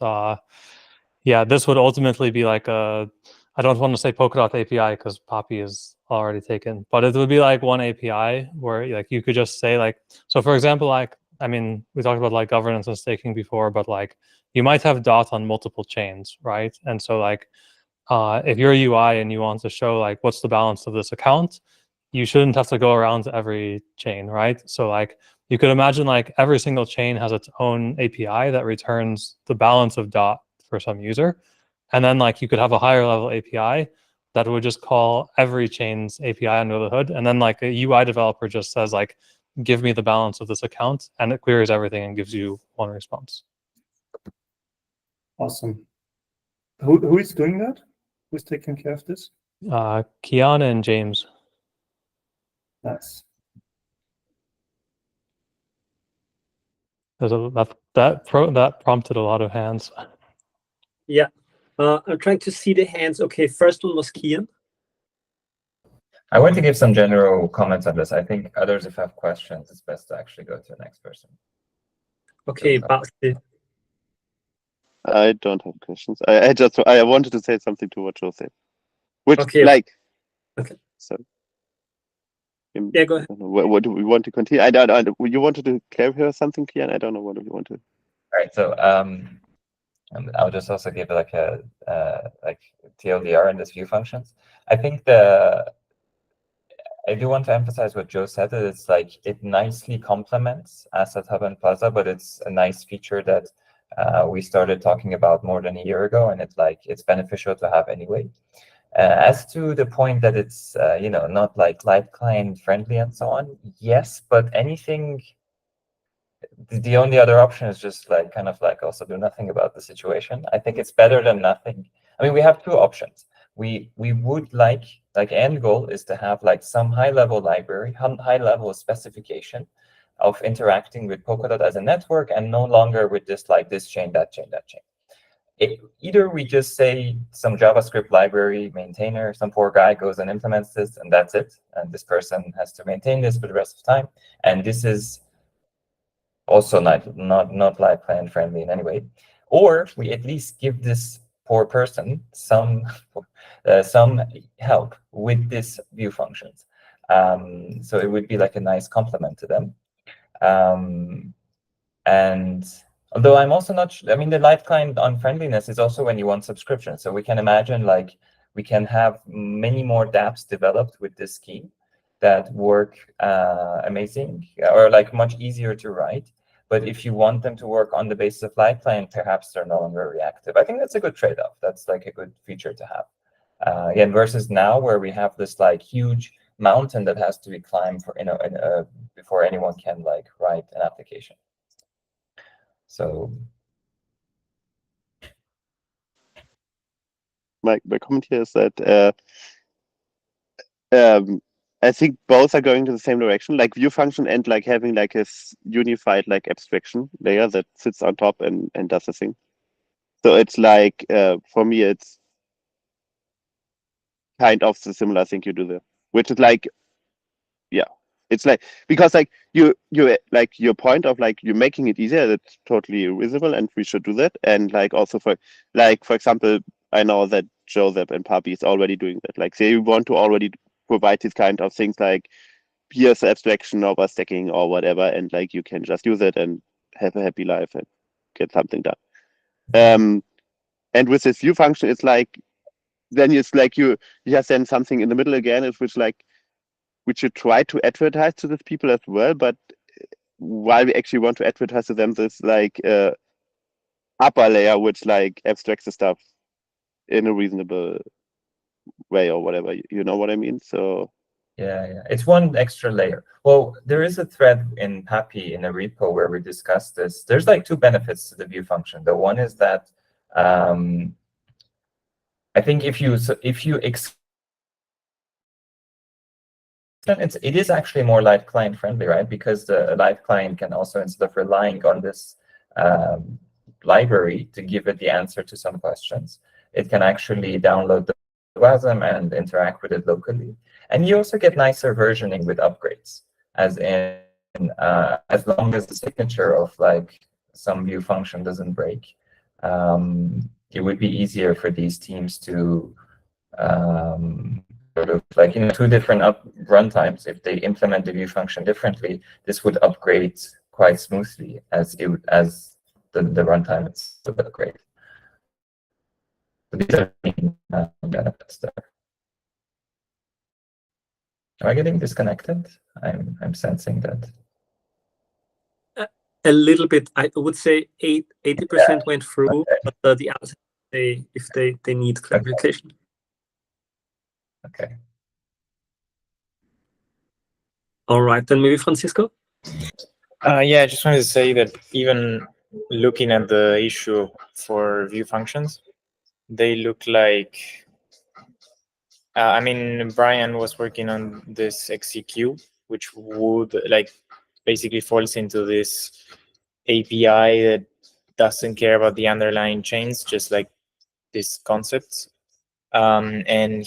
yeah, this would ultimately be like I don't want to say Polkadot API because Poppy is already taken, but it would be like one API where like you could just say like, so for example, like, I mean, we talked about like governance and staking before, but like you might have DOT on multiple chains, right? And so like, if you're a UI and you want to show like what's the balance of this account, you shouldn't have to go around to every chain, right? So like you could imagine like every single chain has its own API that returns the balance of DOT for some user. And then like you could have a higher level API that would just call every chain's API under the hood. And then like a UI developer just says like, give me the balance of this account, and it queries everything and gives you one response. Awesome. Who is doing that? Who's taking care of this? Kiana and James. Nice. That prompted a lot of hands. Yeah. I'm trying to see the hands. Okay, first one was Kian. I want to give some general comments on this. I think others, if have questions, it's best to actually go to the next person. Okay, Basti. I don't have questions. I wanted to say something to what Joe said. Which, Okay. like... Okay. So... Yeah, go ahead. What do we want to continue? I don't. You wanted to clarify something, Kian? I don't know what do you want to... All right, so I'll just also give like a like TLDR in this view functions. I think I do want to emphasize what Joe said, that it's like it nicely complements Asset Hub and Plaza, but it's a nice feature that we started talking about more than a year ago, and it's beneficial to have anyway. As to the point that it's not like live client friendly and so on, yes, but anything. The only other option is just like kind of like also do nothing about the situation. I think it's better than nothing. I mean, we have two options. We would like end goal is to have like some high level library, high level specification of interacting with Polkadot as a network, and no longer with this like this chain, that chain, that chain. Either we just say some JavaScript library maintainer, some poor guy goes and implements this, and that's it. And this person has to maintain this for the rest of the time. And this is also not live client friendly in any way. Or we at least give this poor person some help with this view functions. So it would be like a nice complement to them. And although I'm also not, I mean, the live client unfriendliness is also when you want subscription. So we can imagine like we can have many more dApps developed with this scheme that work amazing or like much easier to write. But if you want them to work on the basis of live client, perhaps they're no longer reactive. I think that's a good trade-off. That's like a good feature to have. Again, versus now where we have this like huge mountain that has to be climbed for before anyone can like write an application. So my comment here is that I think both are going to the same direction, like view function and like having like a unified like abstraction layer that sits on top and does the thing. So it's like for me it's kind of the similar thing you do there, which is like, yeah, it's like, because like you like your point of like you're making it easier, that's totally reasonable and we should do that. And like also for example, I know that Joseph and Papi is already doing that. Like they want to already provide these kind of things like here's abstraction over stacking or whatever, and like you can just use it and have a happy life and get something done. And with this view function, it's like, then it's like you just send something in the middle again, which you try to advertise to these people as well. But while we actually want to advertise to them this like upper layer, which like abstracts the stuff in a reasonable way or whatever, you know what I mean? So yeah, it's one extra layer. Well, there is a thread in Happy in a repo where we discussed this. There's like two benefits to the view function. The one is that I think if you it is actually more live client friendly, right? Because the live client can also, instead of relying on this library to give it the answer to some questions, it can actually download the WASM and interact with it locally. And you also get nicer versioning with upgrades, as in as long as the signature of like some view function doesn't break, it would be easier for these teams to sort of like, you know, two different runtimes. If they implement the view function differently, this would upgrade quite smoothly as the runtime itself would upgrade. So these are the main benefits there. Am I getting disconnected? I'm sensing that. A little bit. I would say 80% went through, okay. But the others, if they need clarification. Okay. All right, then maybe Francisco? Yeah, I just wanted to say that even looking at the issue for view functions, they look like, I mean, Brian was working on this XCQ, which would like basically falls into this API that doesn't care about the underlying chains, just like these concepts. And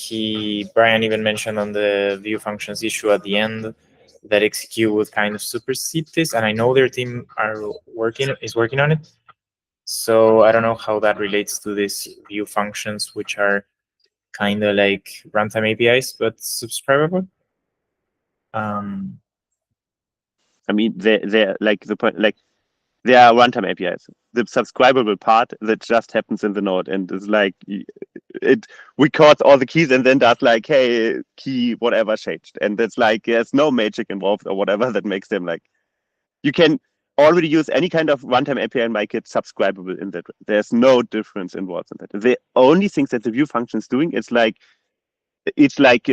Brian even mentioned on the view functions issue at the end that XQ would kind of supersede this, and I know their team is working on it. So I don't know how that relates to these view functions, which are kind of like runtime APIs but subscribable. I mean, they're like the point, like they are runtime APIs. The subscribable part that just happens in the node and is like it records all the keys and then does like, hey, key whatever changed, and that's like there's no magic involved or whatever that makes them like, you can already use any kind of runtime API and make it subscribable in that. There's no difference involved in that. The only things that the view function is doing is like, it's like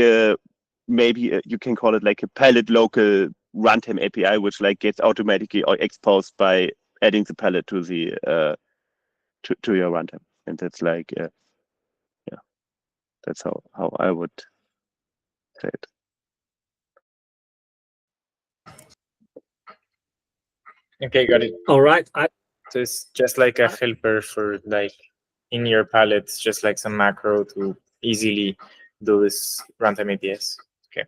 maybe you can call it like a palette local runtime API, which like gets automatically exposed by adding the palette to the to your runtime, and that's like yeah, that's how I would say it. Okay, got it. All right. So it's just like a helper for like in your palettes, just like some macro to easily do this runtime APIs. Okay.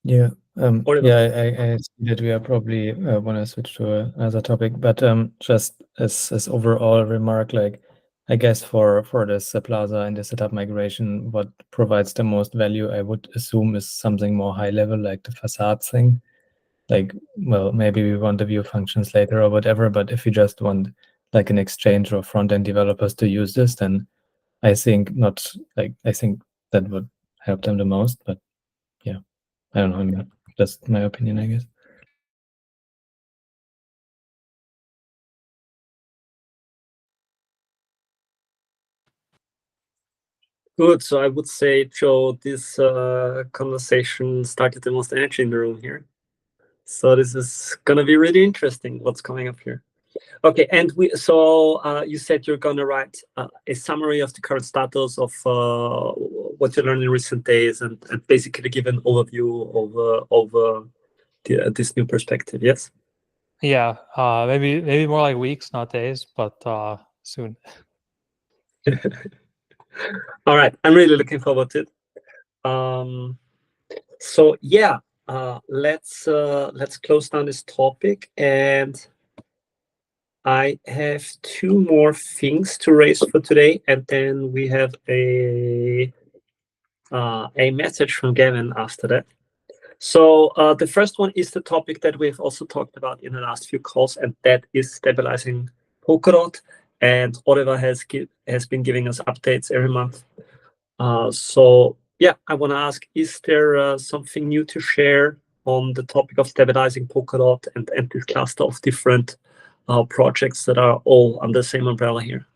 Yeah. I see that we are probably want to switch to another topic, but just as overall remark, like I guess for this Plaza and the setup migration, what provides the most value, I would assume, is something more high level, like the facade thing. Like, well, maybe we want the view functions later or whatever, but if you just want like an exchange or front end developers to use this, then I think that would help them the most. But yeah, I don't know. I mean, that's my opinion, I guess. Good. So I would say, Joe, this conversation started the most energy in the room here. So this is gonna be really interesting. What's coming up here? Okay, and you said you're gonna write a summary of the current status of what you learned in recent days, and basically give an overview of this new perspective. Yes. Yeah, maybe more like weeks, not days, but soon. All right, I'm really looking forward to it. So yeah, let's close down this topic, and I have two more things to raise for today, and then we have a message from Gavin after that. So the first one is the topic that we've also talked about in the last few calls, and that is stabilizing Polkadot. And Oliver has been giving us updates every month. So yeah, I want to ask, is there something new to share on the topic of stabilizing Polkadot and this cluster of different projects that are all under the same umbrella here?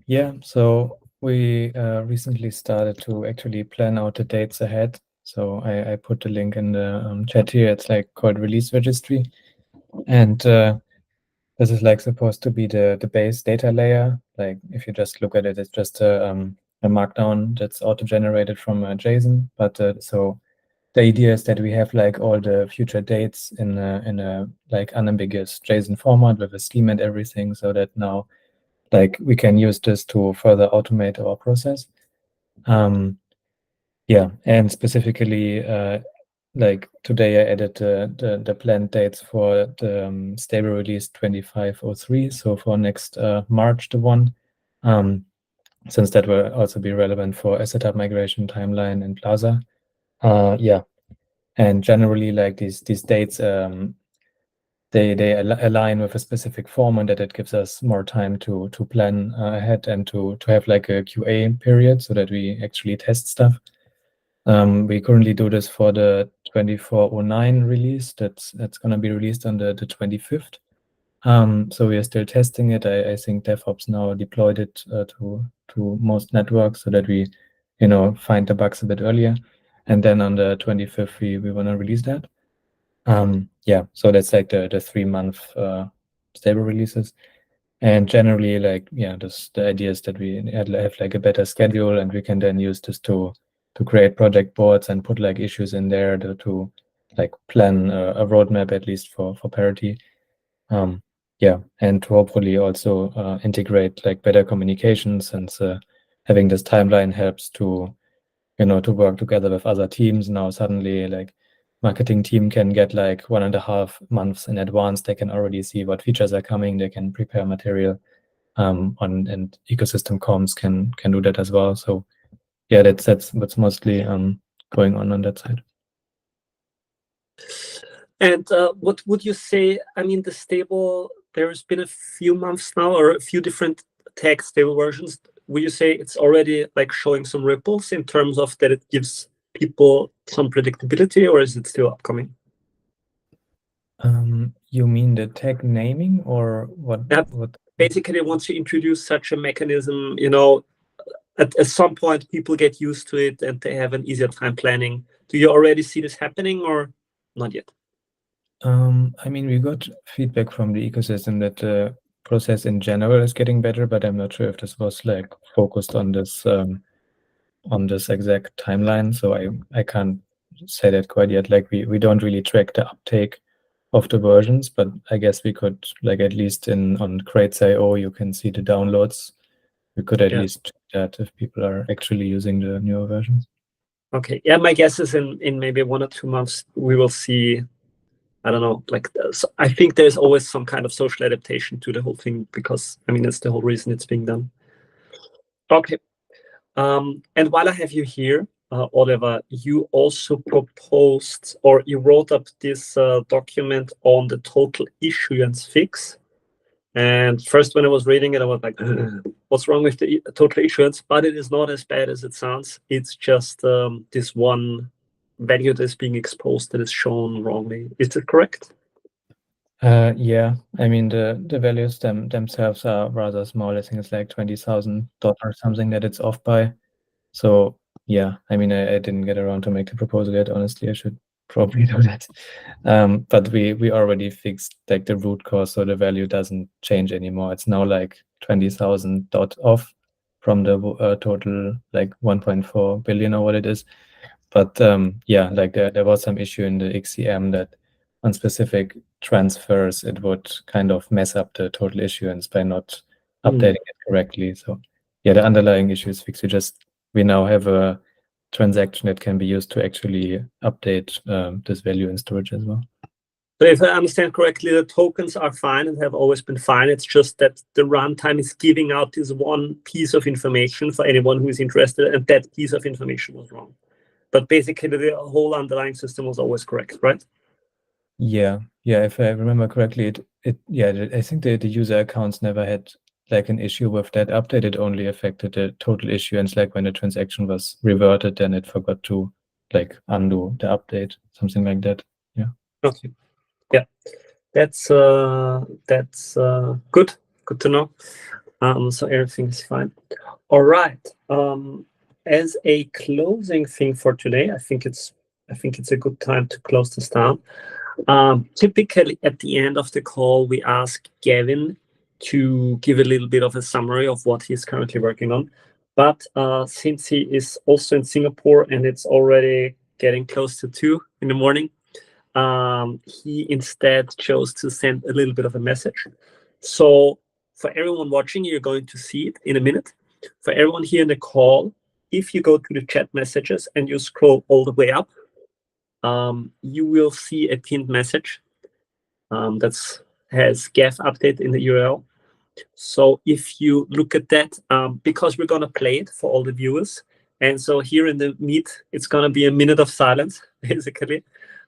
Yeah, so we recently started to actually plan out the dates ahead. So I put the link in the chat here. It's like called Release Registry. And this is like supposed to be the base data layer. Like if you just look at it, it's just a markdown that's auto-generated from JSON. But so the idea is that we have like all the future dates in a like unambiguous JSON format with a schema and everything, so that now like we can use this to further automate our process. Yeah, and specifically like today I added the planned dates for the stable release 2503, so for next March the one, since that will also be relevant for a setup migration timeline in Plaza. Yeah, and generally like these dates they align with a specific form, and that it gives us more time to plan ahead and to have like a QA period so that we actually test stuff. We currently do this for the 2409 release. That's going to be released on the 25th. So we are still testing it. I think DevOps now deployed it to most networks so that we, find the bugs a bit earlier. And then on the 25th, we want to release that. Yeah, so that's like the 3-month stable releases. And generally, like, yeah, the idea is that we have like a better schedule, and we can then use this to create project boards and put like issues in there to like plan a roadmap, at least for parity. Yeah, and to hopefully also integrate like better communication, since having this timeline helps to, to work together with other teams. Now suddenly like marketing team can get like 1.5 months in advance. They can already see what features are coming. They can prepare material, and ecosystem comms can do that as well. So yeah, that's what's mostly going on that side. And what would you say? I mean, the stable, there's been a few months now, or a few different tech stable versions. Would you say it's already like showing some ripples in terms of that it gives people some predictability, or is it still upcoming? You mean the tag naming, or what? Yeah, what? Basically, once you introduce such a mechanism, at some point people get used to it and they have an easier time planning. Do you already see this happening, or not yet? I mean, we got feedback from the ecosystem that the process in general is getting better, but I'm not sure if this was like focused on this exact timeline. So I can't say that quite yet. Like we don't really track the uptake of the versions, but I guess we could, like, at least on Crates.io, you can see the downloads. We could at least check that if people are actually using the newer versions. Okay. Yeah, my guess is in maybe 1 or 2 months we will see. I don't know. Like, so I think there's always some kind of social adaptation to the whole thing, because I mean that's the whole reason it's being done. Okay. And while I have you here, Oliver, you also proposed, or you wrote up this document on the total issuance fix. And first, when I was reading it, I was like, what's wrong with the total issuance? But it is not as bad as it sounds. It's just this one value that's being exposed that is shown wrongly. Is it correct? Yeah, I mean the values themselves are rather small. I think it's like $20,000 or something that it's off by. So yeah, I mean I didn't get around to make the proposal yet. Honestly, I should probably do that. But we already fixed like the root cause, so the value doesn't change anymore. It's now like 20,000 off from the total like 1.4 billion or what it is. But yeah, like there was some issue in the XCM that on specific transfers it would kind of mess up the total issuance by not updating it correctly. So yeah, the underlying issue is fixed. We now have a transaction that can be used to actually update this value in storage as well. So if I understand correctly, the tokens are fine and have always been fine. It's just that the runtime is giving out this one piece of information for anyone who is interested, and that piece of information was wrong. but basically the whole underlying system was always correct, right? Yeah, if I remember correctly, I think the user accounts never had like an issue with that update. It only affected the total issuance, like when the transaction was reverted, then it forgot to like undo the update, something like that. Yeah. Okay. Yeah, that's good to know. So everything is fine. All right. As a closing thing for today, I think it's a good time to close this down. Typically at the end of the call, we ask Gavin to give a little bit of a summary of what he's currently working on. But since he is also in Singapore and it's already getting close to 2 in the morning, he instead chose to send a little bit of a message. So for everyone watching, you're going to see it in a minute. For everyone here in the call, if you go to the chat messages and you scroll all the way up, you will see a pinned message that has Gav update in the URL. So if you look at that, because we're going to play it for all the viewers, and so here in the meet, it's going to be a minute of silence, basically.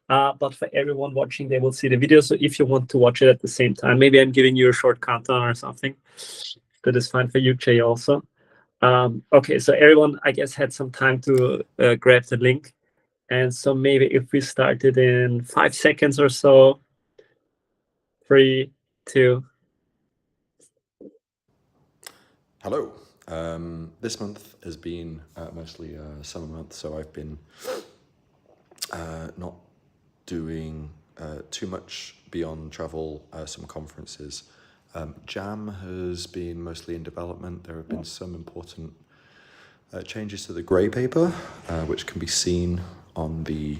But for everyone watching, they will see the video. So if you want to watch it at the same time, maybe I'm giving you a short countdown or something. That is fine for you, Jay, also. Okay, so everyone, I guess, had some time to grab the link. And so maybe if we started in 5 seconds or so, 3, 2. Hello. This month has been mostly a summer month, so I've been not doing too much beyond travel, some conferences. Jam has been mostly in development. There have been some important changes to the grey paper, which can be seen on the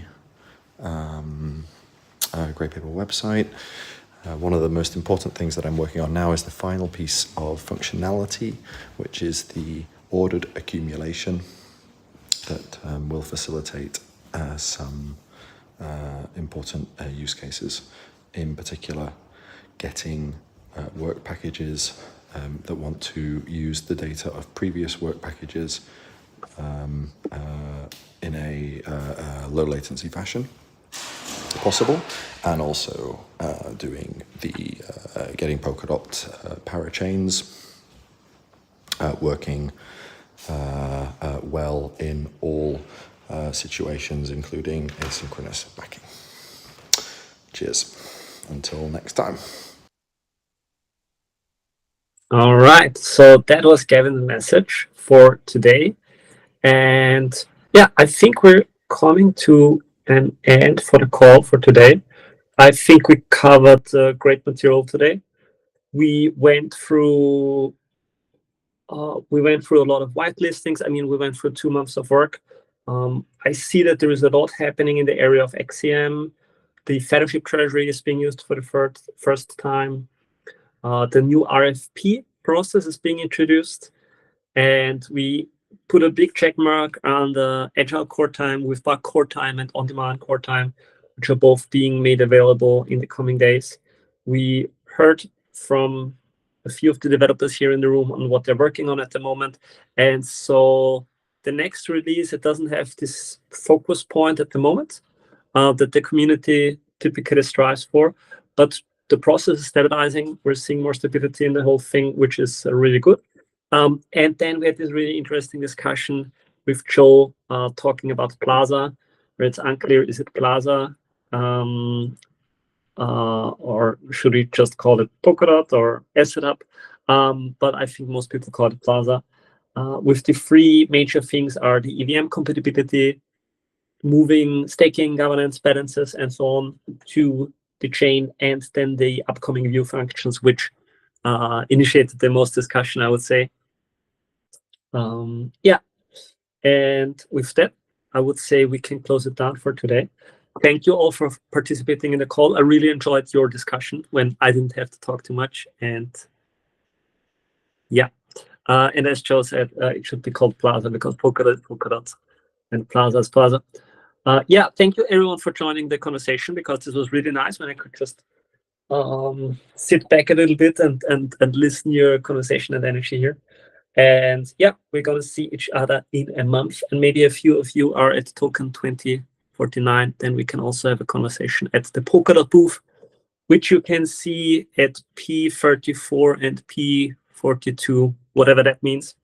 grey paper website. One of the most important things that I'm working on now is the final piece of functionality, which is the ordered accumulation that will facilitate some important use cases, in particular getting work packages that want to use the data of previous work packages in a low latency fashion possible, and also doing the getting Polkadot parachains working well in all situations, including asynchronous backing. Cheers. Until next time. All right. So that was Gavin's message for today. And yeah, I think we're coming to an end for the call for today. I think we covered great material today. We went through a lot of whitelistings. I mean, we went through 2 months of work. I see that there is a lot happening in the area of XCM. The fellowship treasury is being used for the first time. The new RFP process is being introduced, and we put a big check mark on the agile core time with bug core time and on-demand core time, which are both being made available in the coming days. We heard from a few of the developers here in the room on what they're working on at the moment. And so the next release, it doesn't have this focus point at the moment that the community typically strives for, but the process is stabilizing. We're seeing more stability in the whole thing, which is really good. And then we had this really interesting discussion with Joe talking about Plaza, where it's unclear, is it Plaza or should we just call it Polkadot or Asset but I think most people call it Plaza. With the 3 major things are the EVM compatibility, moving staking, governance, balances, and so on to the chain, and then the upcoming view functions, which initiated the most discussion, I would say. Yeah, and with that, I would say we can close it down for today. Thank you all for participating in the call. I really enjoyed your discussion when I didn't have to talk too much. And yeah, and as Joe said, it should be called Plaza because Polkadot is Polkadot and Plaza is Plaza. Yeah, thank you everyone for joining the conversation, because this was really nice when I could just sit back a little bit and listen to your conversation and energy here. And yeah, we're going to see each other in a month. And maybe a few of you are at token 2049. Then we can also have a conversation at the Polkadot booth, which you can see at P34 and P42, whatever that means.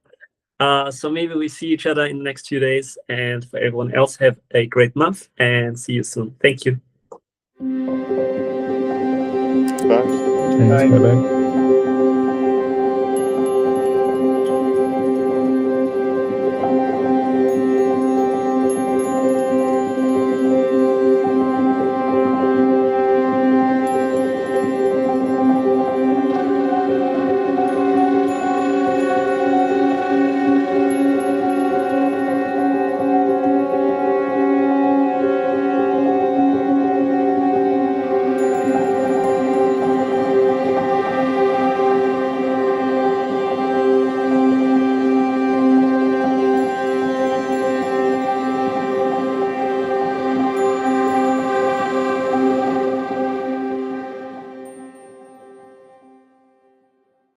So maybe we see each other in the next few days. And for everyone else, have a great month and see you soon. Thank you. Bye. Thanks. Bye-bye.